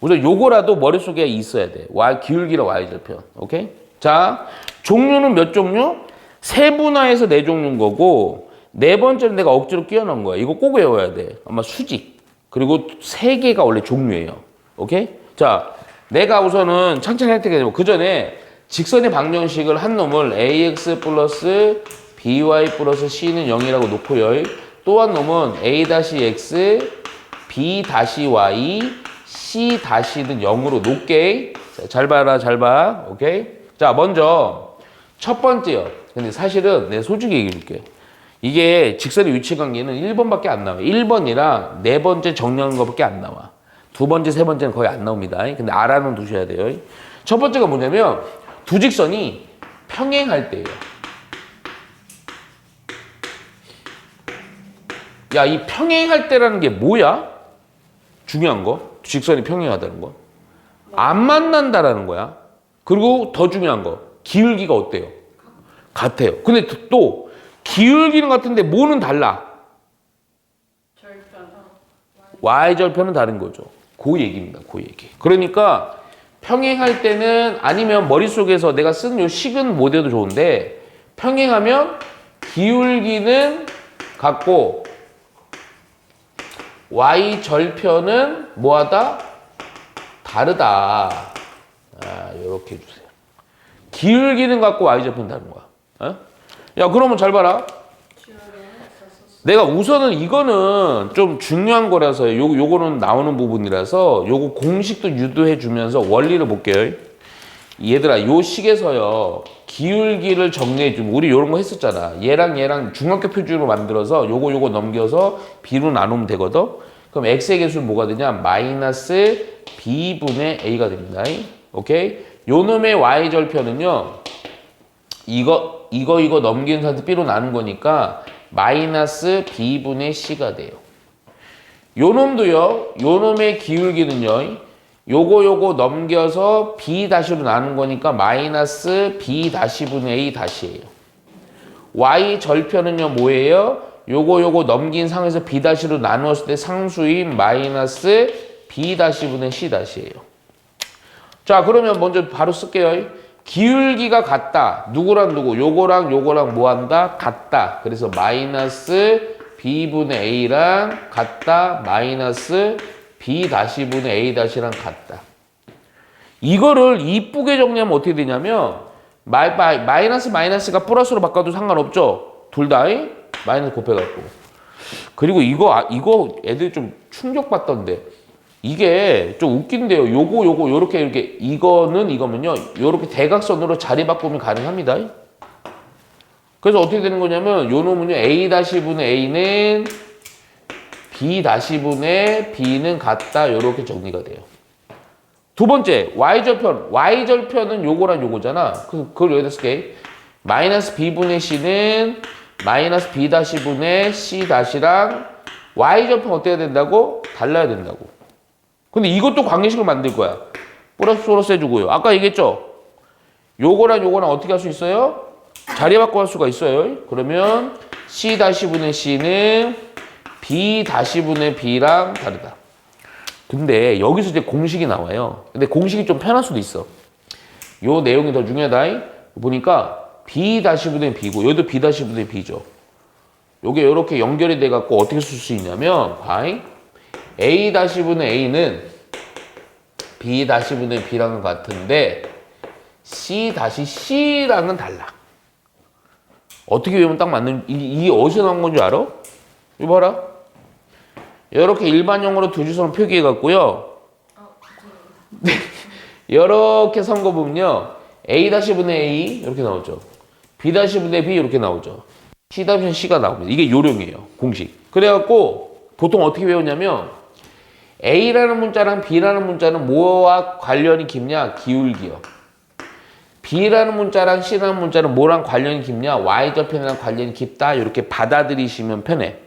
우선 요거라도 머릿속에 있어야 돼. 기울기랑 y 절편. 오케이? 자, 종류는 몇 종류? 세분화해서 4종류인 거고 네 번째는 내가 억지로 끼워 넣은 거야. 이거 꼭 외워야 돼. 아마 수직. 그리고 3개가 원래 종류예요. 오케이? 자, 내가 우선은 천천히 할 테니까 그 전에 직선의 방정식을 한 놈을 ax 플러스 by 플러스 c는 0이라고 놓고요. 또 한 놈은 a-x, b-y, c-는 0으로 놓게. 자, 잘 봐. 오케이? 자, 먼저 첫 번째요. 근데 사실은 내가 솔직히 얘기해 줄게. 이게 직선의 위치 관계는 1번밖에 안 나와요. 1번이랑 네 번째 정리하는 것밖에 안 나와. 두 번째, 세 번째는 거의 안 나옵니다. 근데 알아는 두셔야 돼요. 첫 번째가 뭐냐면 두 직선이 평행할 때예요. 야, 이 평행할 때라는 게 뭐야? 중요한 거. 직선이 평행하다는 거. 안 만난다라는 거야. 그리고 더 중요한 거. 기울기가 어때요? 같아요. 근데 또 기울기는 같은데 뭐는 달라? 절편. y절편은 다른 거죠. 그 얘기입니다. 그 얘기. 그러니까 평행할 때는 아니면 머릿속에서 내가 쓴 요 식은 못 해도 좋은데 평행하면 기울기는 같고 y절편은 뭐하다? 다르다. 이렇게 해주세요. 기울기는 같고 y절편은 다른 거야. 야, 그러면 잘 봐라. 내가 우선은 이거는 좀 중요한 거라서 요거는 나오는 부분이라서 요거 공식도 유도해 주면서 원리를 볼게요. 얘들아, 요 식에서요 기울기를 정리해 주면 우리 요런 거 했었잖아. 얘랑 중학교 표준으로 만들어서 요거 넘겨서 b로 나누면 되거든. 그럼 x의 개수는 뭐가 되냐? 마이너스 b분의 a가 됩니다. 오케이? 요 놈의 y절편은요 이거 넘기는 상태 b로 나눈 거니까 마이너스 b분의 c가 돼요. 요 놈도요. 요 놈의 기울기는요. 요거 넘겨서 b-로 나눈 거니까 마이너스 b-분의 a-예요. y 절편은요 뭐예요? 요거 넘긴 상에서 b-로 나누었을 때 상수인 마이너스 b-분의 c-예요. 자, 그러면 먼저 바로 쓸게요. 기울기가 같다. 누구랑 누구? 요거랑 뭐한다? 같다. 그래서 마이너스 b분의 a랑 같다. 마이너스 B-분의 A-랑 같다. 이거를 이쁘게 정리하면 어떻게 되냐면 마이너스가 플러스로 바꿔도 상관없죠. 둘 다 마이너스 곱해갖고. 그리고 이거 애들이 좀 충격받던데 이게 좀 웃긴데요. 요거 요렇게 이렇게 이거면요 요렇게 대각선으로 자리 바꾸면 가능합니다. 그래서 어떻게 되는 거냐면 요 놈은요 A-분의 A는 B-분의 B는 같다. 요렇게 정리가 돼요. 두 번째 Y절편은 요거랑 요거잖아. 그걸 여기다 쓸게. 마이너스 B분의 C는 마이너스 B-분의 C-랑 Y절편 어때야 된다고? 달라야 된다고. 근데 이것도 관계식을 만들 거야. 플러스 해주고요. 아까 얘기했죠? 요거랑 요거랑 어떻게 할 수 있어요? 자리 바꿔 할 수가 있어요. 그러면 C-분의 C는 B-분의 B랑 다르다. 근데 여기서 이제 공식이 나와요. 근데 공식이 좀 편할 수도 있어. 요 내용이 더 중요하다. 보니까 B-분의 B고 여기도 B-분의 B죠. 요게 이렇게 연결이 돼 갖고 어떻게 쓸 수 있냐면 A-분의 A는 B-분의 B랑은 같은데 C-C랑은 달라. 어떻게 외우면 딱 맞는 이게 어디서 나온 건지 알아? 이거 봐라. 이렇게 일반형으로 두 주소는 표기해 갖고요. 이렇게 선거 보면요. A-분의 A 이렇게 나오죠. B-분의 B 이렇게 나오죠. C-C가 나옵니다. 이게 요령이에요. 공식. 그래갖고 보통 어떻게 외우냐면 A라는 문자랑 B라는 문자는 뭐와 관련이 깊냐? 기울기요. B라는 문자랑 C라는 문자는 뭐랑 관련이 깊냐? Y절편이랑 관련이 깊다. 이렇게 받아들이시면 편해.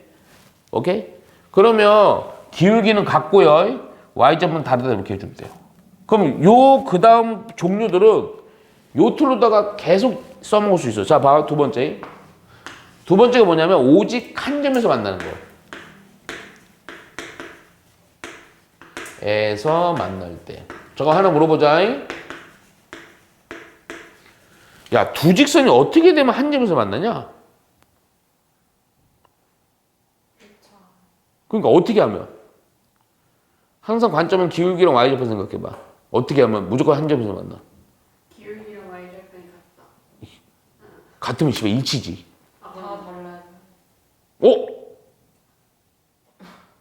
오케이? 그러면 기울기는 같고요. Y점은 다르다 이렇게 해주면 돼요. 그럼 그 다음 종류들은 요 툴로다가 계속 써먹을 수 있어요. 자, 봐. 두 번째. 두 번째가 뭐냐면 오직 한 점에서 만나는 거예요. 에서 만날 때. 저거 하나 물어보자. 야, 두 직선이 어떻게 되면 한 점에서 만나냐? 그러니까 어떻게 하면? 항상 관점은 기울기랑 Y절편 생각해봐. 어떻게 하면 무조건 한 점에서 만나? 기울기랑 Y절편이 같다. 같으면 씨발 일치지. 다 달라요. 어?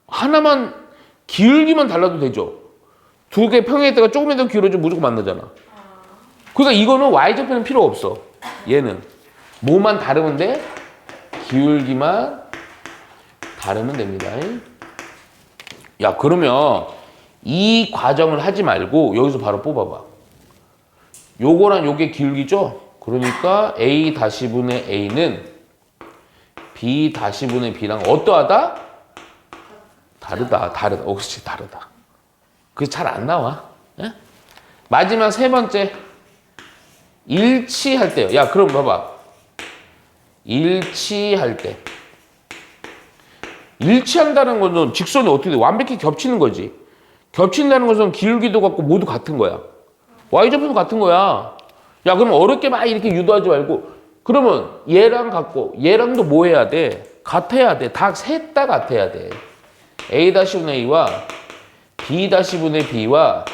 하나만 기울기만 달라도 되죠. 두 개 평행했다가 조금이라도 더 길어지면 무조건 만나잖아. 그러니까 이거는 Y절편은 필요 없어. 얘는 뭐만 다르면 돼? 기울기만 다르면 됩니다. 야, 그러면 이 과정을 하지 말고 여기서 바로 뽑아봐. 요거랑 요게 기울기죠? 그러니까 A-분의 A는 B-분의 B랑 어떠하다? 다르다. 그렇지, 다르다. 그게 잘 안 나와. 예? 마지막 세 번째. 일치할 때요. 야, 그럼 봐봐. 일치할 때. 일치한다는 것은 직선이 어떻게 돼? 완벽히 겹치는 거지. 겹친다는 것은 기울기도 같고 모두 같은 거야. Y절편도 같은 거야. 야, 그럼 어렵게 막 이렇게 유도하지 말고 그러면 얘랑 같고 얘랑도 뭐 해야 돼? 같아야 돼. 다 셋 다 같아야 돼. A-분의 A와 B-분의 B와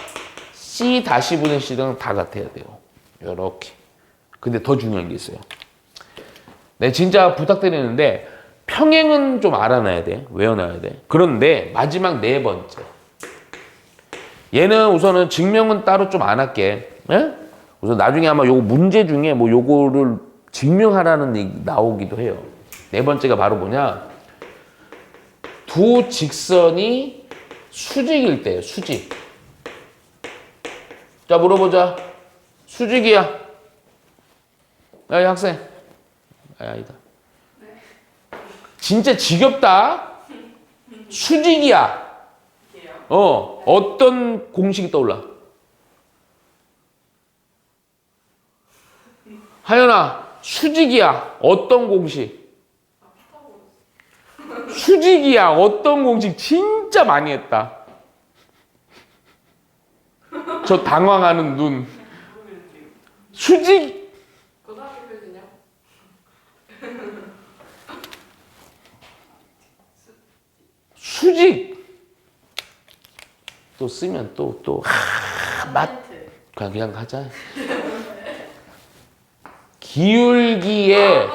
C-분의 C랑 다 같아야 돼요. 요렇게. 근데 더 중요한 게 있어요. 네, 진짜 부탁드리는데 평행은 좀 알아놔야 돼. 외워놔야 돼. 그런데 마지막 네 번째. 얘는 우선은 증명은 따로 좀 안 할게. 예? 우선 나중에 아마 요거 문제 중에 뭐 요거를 증명하라는 얘기 나오기도 해요. 네 번째가 바로 뭐냐? 두 직선이 수직일 때예요. 수직. 자, 물어보자. 수직이야. 야, 이 학생. 아니다. 진짜 지겹다. 수직이야. 어떤 공식이 떠올라? 하연아, 수직이야. 어떤 공식? 수직이야. 어떤 공식? 진짜 많이 했다. 저 당황하는 눈. 수직. 고등학교 교수냐? 수직. 또 쓰면 또 컨텐트. 그냥 하자. 기울기의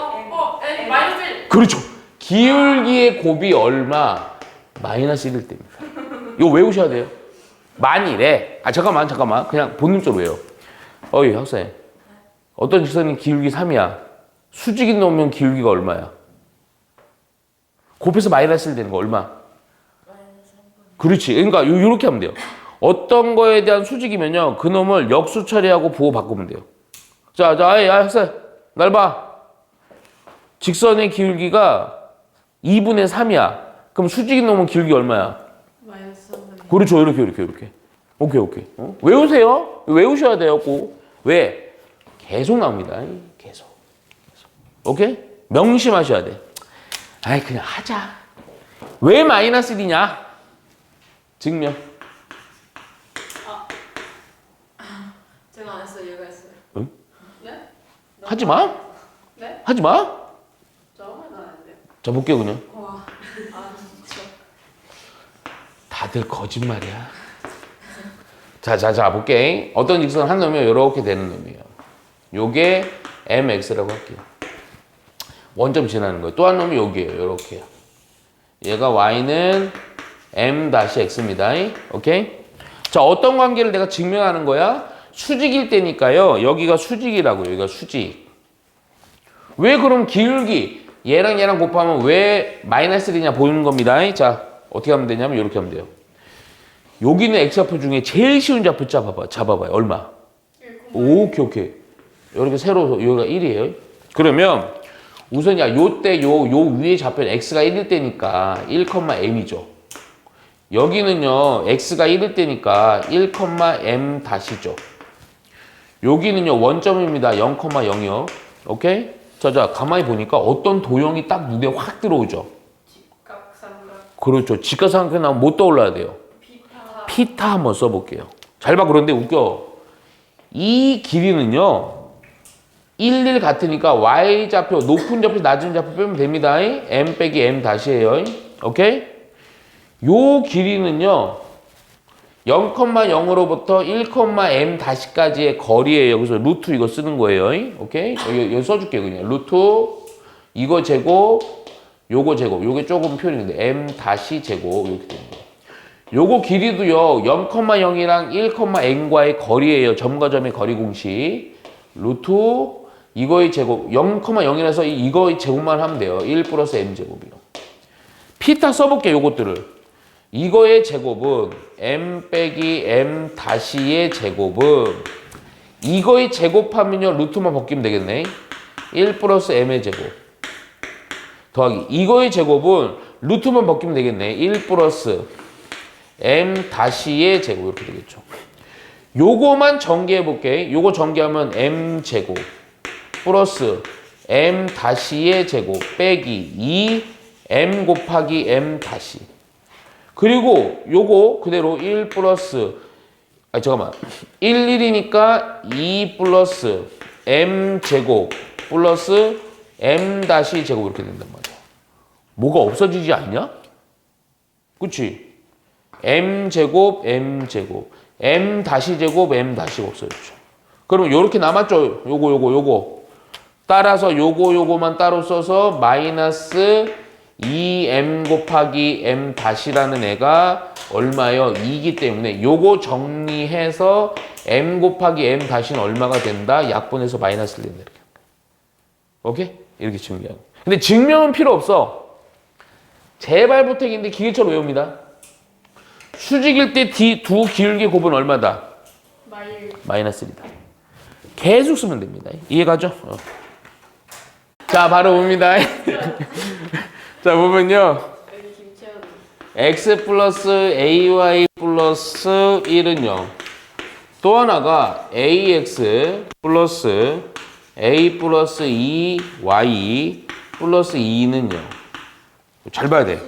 마이너스 1. 그렇죠. 기울기의 곱이 얼마? 마이너스 1일 때입니다. 이거 외우셔야 돼요. 만일에 잠깐만 그냥 본능적으로 외워. 어이 학생 어떤 직선이 기울기 3이야. 수직이 넣으면 기울기가 얼마야? 곱해서 마이너스 1 되는 거 얼마? 그렇지. 그러니까 요렇게 하면 돼요. 어떤 거에 대한 수직이면요. 그놈을 역수 처리하고 부호 바꾸면 돼요. 자, 학생 날 봐. 직선의 기울기가 2분의 3이야. 그럼 수직이 넣으면 기울기 얼마야? 마이너스 3분의 그렇죠. 이렇게. 오케이. 외우세요. 외우셔야 돼요. 꼭. 왜? 계속 나옵니다. 계속. 오케이? 명심하셔야 돼. 아이, 그냥 하자. 왜 마이너스 1이냐? 증명. 제가 안 했어요. 얘가 했어요. 응? 네? 하지 마. 네? 하지 마. 저만 안 했는데요. 자, 볼게요, 그냥. 와. 아 진짜. 다들 거짓말이야. 자, 볼게. 어떤 직선 한 놈이요. 이렇게 되는 놈이에요. 요게 mx라고 할게요. 원점 지나는 거예요. 또 한 놈이 여기에요. 이렇게요. 얘가 y는 m-x입니다. 오케이? 자, 어떤 관계를 내가 증명하는 거야? 수직일 때니까요. 여기가 수직이라고요. 여기가 수직. 왜 그럼 기울기 얘랑 곱하면 왜 마이너스 1이냐 보이는 겁니다. 자, 어떻게 하면 되냐면 이렇게 하면 돼요. 여기는 x좌표 중에 제일 쉬운 좌표 잡아봐요. 얼마? 오케이. 이렇게 세로 여기가 1이에요. 그러면 우선 요 위에 좌표는 x가 1일 때니까 1,m이죠. 여기는요 x가 1일 때니까 1,m 다시죠. 여기는요 원점입니다. 0,0이요. 오케이? 자 가만히 보니까 어떤 도형이 딱 눈에 확 들어오죠. 직각삼각. 그렇죠. 직각삼각 나오면 못 떠올라야 돼요. 피타 한번 써볼게요. 잘 봐. 그런데 웃겨. 이 길이는요 1 같으니까 y좌표 높은 좌표 낮은 좌표 빼면 됩니다. m 빼기 m 다시예요. 오케이? 요 길이는요 0,0으로부터 1,m 다시까지의 거리예요. 그래서 루트 이거 쓰는 거예요. 오케이? 여기 써줄게요. 그냥 루트 이거 제곱 요거 제곱 요게 조금 표현인데 m 다시 제곱 이렇게 되는 거예요. 요거 길이도요 0,0이랑 1,m과의 거리예요. 점과 점의 거리 공식 루트 이거의 제곱 0,0이라서 이거의 제곱만 하면 돼요. 1 플러스 m 제곱이요. 피타 써볼게요. 요것들을. 이거의 제곱은 m 빼기 m 다시의 제곱은 이거의 제곱하면요 루트만 벗기면 되겠네. 1 플러스 m의 제곱 더하기 이거의 제곱은 루트만 벗기면 되겠네. 1 플러스 m 다시의 제곱 이렇게 되겠죠. 요거만 전개해 볼게. 요거 전개하면 m 제곱 플러스 m 다시의 제곱 빼기 2 m 곱하기 m 다시. 그리고 요거 그대로 1 플러스 1이니까 2 플러스 m 제곱 플러스 m 다시 제곱 이렇게 된단 말이야. 뭐가 없어지지 않냐? 그치? m 제곱 m 제곱 m 다시 제곱 m 다시 없어졌죠. 그러면 요렇게 남았죠. 요거 따라서 요거만 따로 써서 마이너스 2m 곱하기 m 다시라는 애가 얼마요? 2이기 때문에 요거 정리해서 m 곱하기 m 다시는 얼마가 된다? 약분해서 마이너스를 낸다. 이렇게. 오케이? 이렇게 증명하고. 근데 증명은 필요 없어. 제발 부탁인데 기계처럼 외웁니다. 수직일 때 두 기울기 곱은 얼마다? 마이너스 1이다. 계속 쓰면 됩니다. 이해가죠? 자, 바로 봅니다. 자, 보면요. 여기 김치하는. x 플러스 ay 플러스 1은요. 또 하나가 ax 플러스 a 플러스 2y 플러스 2는요. 잘 봐야 돼.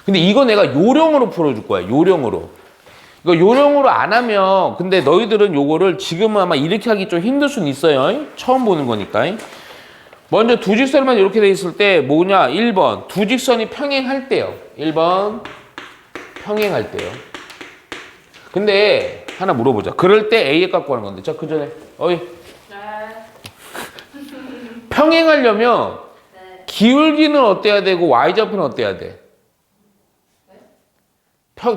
근데 이거 내가 요령으로 풀어줄 거야. 요령으로. 이거 요령으로 안 하면 근데 너희들은 요거를 지금은 아마 이렇게 하기 좀 힘들 수는 있어요. 처음 보는 거니까. 먼저 두 직선만 이렇게 돼 있을 때 뭐냐? 1번 두 직선이 평행할 때요. 1번 평행할 때요. 근데 하나 물어보자. 그럴 때 A의 값 구하는 건데. 자, 그 전에 어이 네. 평행하려면 네. 기울기는 어때야 되고 y좌표는 어때야 돼?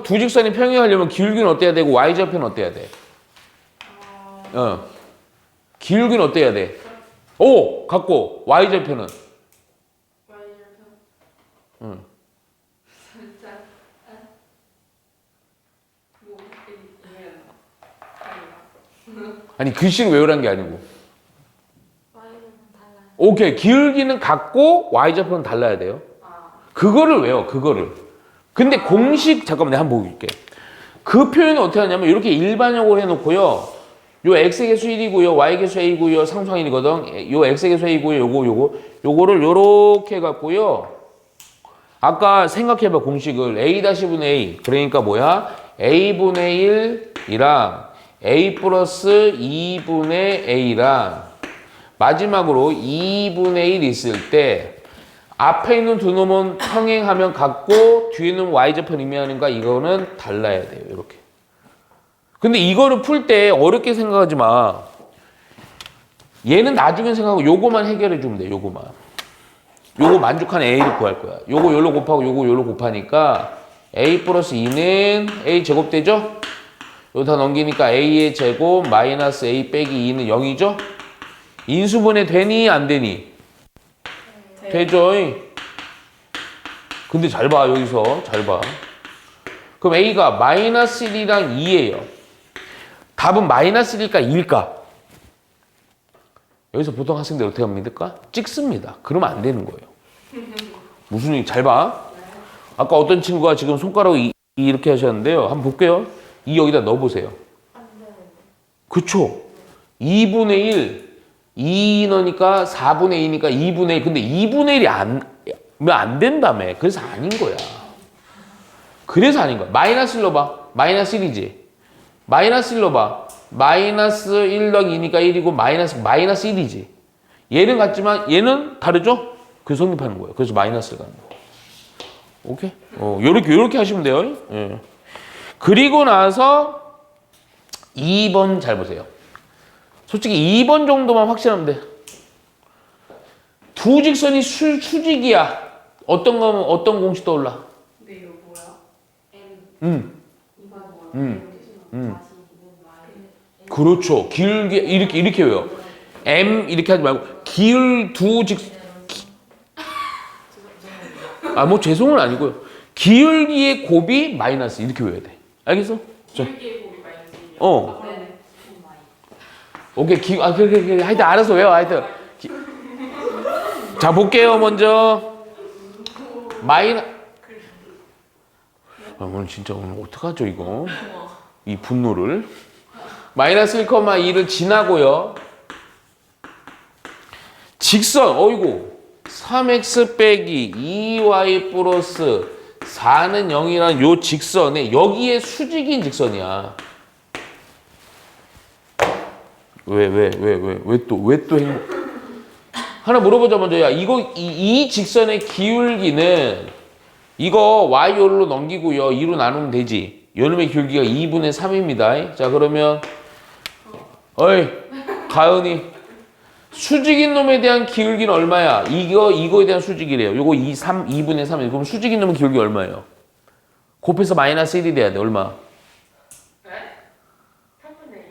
두 직선이 평행하려면 기울기는 어때야 되고 y좌표는 어때야 돼? 기울기는 어때야 돼? 오! 같고 y좌표는? 응. 진짜. 뭐 이해가. 아니 글씨를 외우란 게 아니고. 와이는 달라요. 오케이. 기울기는 같고 y좌표는 달라야 돼요. 아. 그거를 외워. 그거를. 근데 공식 잠깐만 내가 한번 보여줄게. 그 표현을 어떻게 하냐면 이렇게 일반형으로 해놓고요. 요 x의 개수 1이고요. y의 개수 a고요. 상수항이거든. 요 x의 개수 a고요. 요거를 요렇게 해갖고요. 아까 생각해봐 공식을 a-분의 a 그러니까 뭐야? a분의 1이랑 a 플러스 2분의 a랑 마지막으로 2분의 1 있을 때 앞에 있는 두 놈은 평행하면 같고 뒤에 있는 y좌표를 의미하는가 이거는 달라야 돼요. 이렇게. 근데 이거를 풀 때 어렵게 생각하지 마. 얘는 나중에 생각하고 요거만 해결해 주면 돼. 요거만. 요거 만족하는 a를 구할 거야. 요거 요로 곱하고 요거 요로 곱하니까 a 플러스 2는 a 제곱 되죠? 요거 다 넘기니까 a의 제곱 마이너스 a 빼기 2는 0이죠? 인수분해 되니 안 되니? 되죠? 근데 잘 봐 여기서 잘 봐. 그럼 a가 마이너스 1이랑 2예요. 답은 마이너스 1일까 2일까? 여기서 보통 학생들 어떻게 합니까? 찍습니다. 그러면 안 되는 거예요. 무슨 얘기 잘 봐. 아까 어떤 친구가 지금 손가락을 이렇게 하셨는데요. 한번 볼게요. 2 여기다 넣어보세요. 그쵸? 2분의 1, 2 넣으니까 4분의 2니까 2분의 1. 근데 2분의 1이 안 된다며. 그래서 아닌 거야. 그래서 아닌 거야. 마이너스 1 넣어봐. 마이너스 1이지. 마이너스 1 넣어봐. 마이너스 1 더하기 2니까 1이고 마이너스 1이지. 얘는 같지만 얘는 다르죠? 그래서 성립하는 거예요. 그래서 마이너스를 가는 거예요. 오케이? 요렇게 하시면 돼요. 예. 그리고 나서 2번 잘 보세요. 솔직히 2번 정도만 확실하면 돼. 두 직선이 수직이야. 어떤 공식 떠올라? 근데 이거 뭐야? M. 이거 뭐야? 그렇죠. 길게 이렇게 외워. M 이렇게 하지 말고 뭐 죄송은 아니고요. 기울기의 곱이 마이너스 이렇게 외워야 돼. 알겠어? 기울기의 곱이 마이너스 1이요? 네네. 오케이. 그래. 하여튼 알아서 외워. 하여튼. 자, 볼게요. 먼저. 오늘 진짜 오늘 어떡하죠, 이거? 이 분노를. 마이너스 1,2를 지나고요. 직선, 어이구. 3x 빼기 2y 플러스 4는 0이라는 요 직선에 여기에 수직인 직선이야. 왜 또 하나 물어보자 먼저. 야, 이 직선의 기울기는 이거 y로 넘기고요. 2로 나누면 되지. 요놈의 기울기가 2분의 3입니다. 자, 그러면 어이, 가은이 수직인 놈에 대한 기울기는 얼마야? 이거에 대한 수직이래요. 요거 2분의 3이에요. 그럼 수직인 놈의 기울기 얼마예요? 곱해서 마이너스 1이 돼야 돼. 얼마? 네? 3분의 1.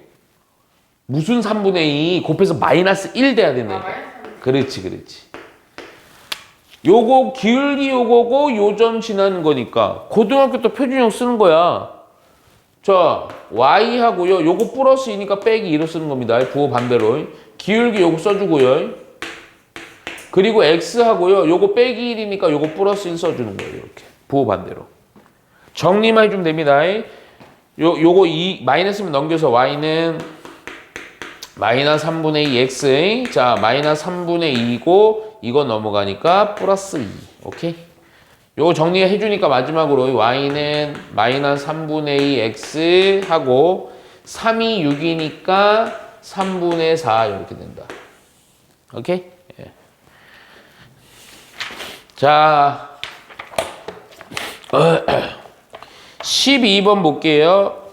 무슨 3분의 2? 곱해서 마이너스 1 돼야 된다. 마이너스 1. 그렇지. 요거 기울기 요거고 요점 지나는 거니까 고등학교 때 표준형 쓰는 거야. 자, y하고요. 요거 플러스 2니까 빼기 2로 쓰는 겁니다. 부호 반대로. 기울기 요거 써주고요. 그리고 x하고요. 요거 빼기 1이니까 요거 플러스 1 써주는 거예요. 이렇게. 부호 반대로. 정리만 해주면 됩니다. 요거 마이너스면 넘겨서 y는 마이너스 3분의 2 x. 자, 마이너스 3분의 2고 이거 넘어가니까 플러스 2. 오케이? 요거 정리해 주니까 마지막으로 y는 마이너스 3분의 2 x 하고 3이 6이니까 3분의 4 이렇게 된다. 오케이? 예. 자, 12번 볼게요.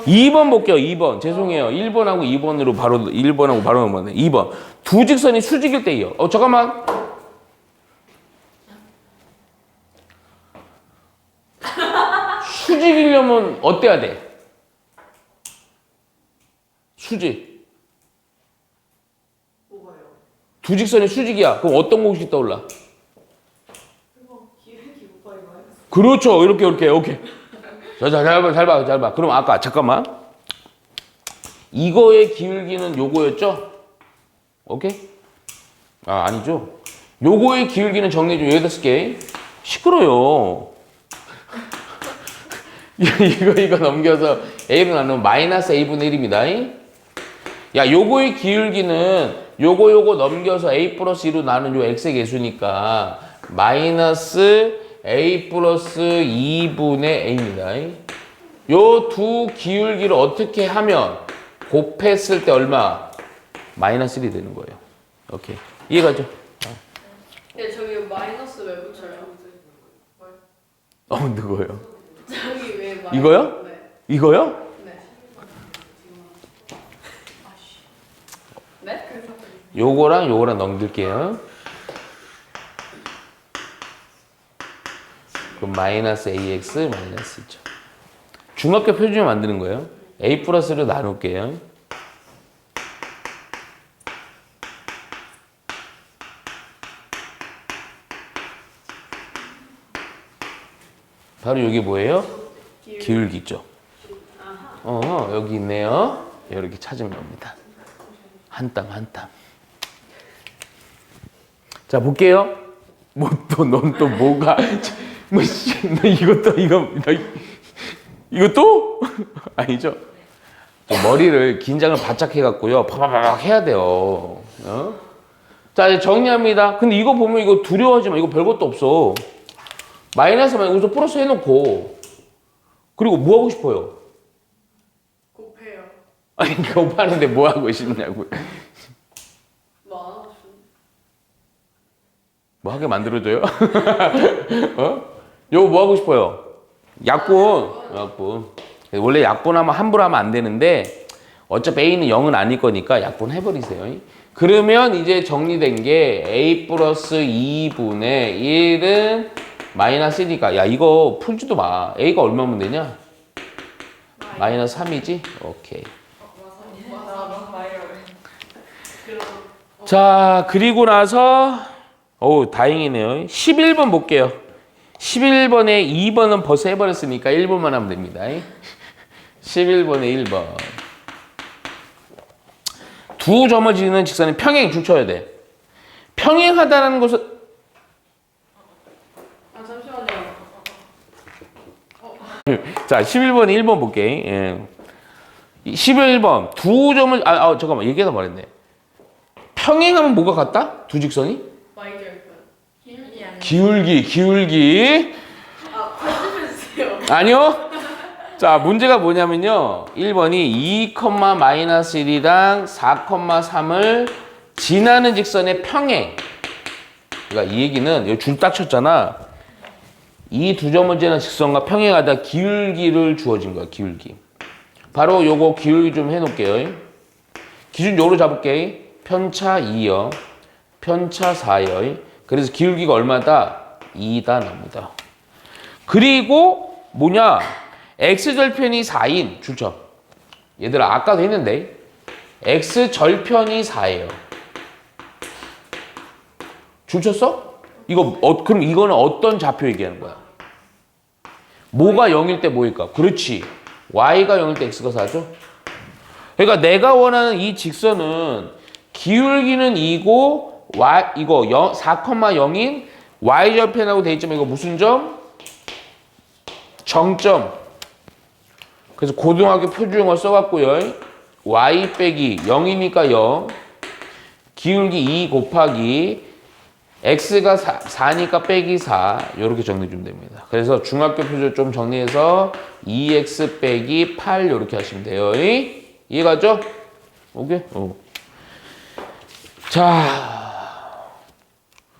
2번 볼게요. 2번. 죄송해요. 1번하고 2번으로 바로 1번하고 바로 넘어가네. 2번. 두 직선이 수직일 때요. 잠깐만. 수직이려면 어때야 돼? 수직. 뭐가요? 두 직선이 수직이야. 그럼 어떤 공식이 떠올라? 그거 기울기 곱하기 마이너스. 그렇죠. 이렇게 오케이. 잘 봐. 그럼 아까 잠깐만. 이거의 기울기는 요거였죠? 오케이? 아니죠. 요거의 기울기는 정리 좀 여기다 쓸게. 시끄러요. 이거 넘겨서 A로 나누면 마이너스 A분의 1입니다. 야, 요거의 기울기는 요거 넘겨서 A 플러스 2로 나눈 요 X의 개수니까 마이너스 A 플러스 2분의 A입니다. 요 두 기울기를 어떻게 하면 곱했을 때 얼마? 마이너스 1이 되는 거예요. 오케이. 이해가죠? 네, 저기 마이너스 왜 붙여요? 누구예요? 저기 왜 마이너스? 이거요? 네. 이거요? 네. 네? 그래서 요거랑 넘길게요. 그럼 마이너스 AX 마이너스 2죠. 중학교 표준을 만드는 거예요. A 플러스로 나눌게요. 바로 여기 뭐예요? 기울기죠. 여기 있네요. 이렇게 찾으면 됩니다. 한 땀. 자, 볼게요. 넌 또 뭐가, 이것도? 아니죠? 머리를 긴장을 바짝 해갖고요. 파바바박 해야 돼요. 자, 이제 정리합니다. 근데 이거 보면 이거 두려워하지 마. 이거 별것도 없어. 마이너스만 여기서 플러스 해놓고. 그리고 뭐 하고 싶어요? 곱해요. 아니, 곱하는데 뭐 하고 싶냐고. 뭐? 뭐 하게 만들어줘요? 요거 뭐 하고 싶어요? 약분. 원래 약분하면 함부로 하면 안 되는데 어차피 A는 0은 아닐 거니까 약분 해버리세요. 그러면 이제 정리된 게 A 플러스 2분의 1은 마이너스 1이니까 야 이거 풀지도 마. A가 얼마면 되냐? 마이너스 3이지? 오케이. 자 그리고 나서 다행이네요. 11번 볼게요. 11번에 2번은 벌써 해버렸으니까 1번만 하면 됩니다. 11번에 1번. 두 점을 지는 직선은 평행 줄 쳐야 돼. 평행하다는 것은 잠시만요. 자 11번에 1번 볼게. 예. 11번 두 점을 잠깐만 얘기하다 말했네. 평행하면 뭐가 같다? 두 직선이? 기울기. 편집해주세요. 아니요. 자, 문제가 뭐냐면요. 1번이 2, 마이너스 1이랑 4, 3을 지나는 직선의 평행. 그러니까 이 얘기는 여기 줄 딱 쳤잖아. 이 두 점을 지나는 직선과 평행하다 기울기를 주어진 거야, 기울기. 바로 요거 기울기 좀 해놓을게요. 기준 요로 잡을게. 편차 2요. 편차 4요. 그래서 기울기가 얼마다? 2다 납니다. 그리고 뭐냐? x절편이 4인 줄쳐. 얘들아 아까도 했는데 x절편이 4예요. 줄쳤어? 그럼 이거는 어떤 좌표 얘기하는 거야? 뭐가 0일 때 뭐일까? 그렇지. y가 0일 때 x가 4죠? 그러니까 내가 원하는 이 직선은 기울기는 2고 이거 4,0인 y절편하고 돼 있지만 이거 무슨 점? 정점. 그래서 고등학교 표준형을 써갖고요. y 빼기 0이니까 0. 기울기 2 곱하기 x가 4니까 빼기 4. 이렇게 정리해주면 됩니다. 그래서 중학교 표준 좀 정리해서 2x 빼기 8 이렇게 하시면 돼요. 이해가죠? 오케이? 자.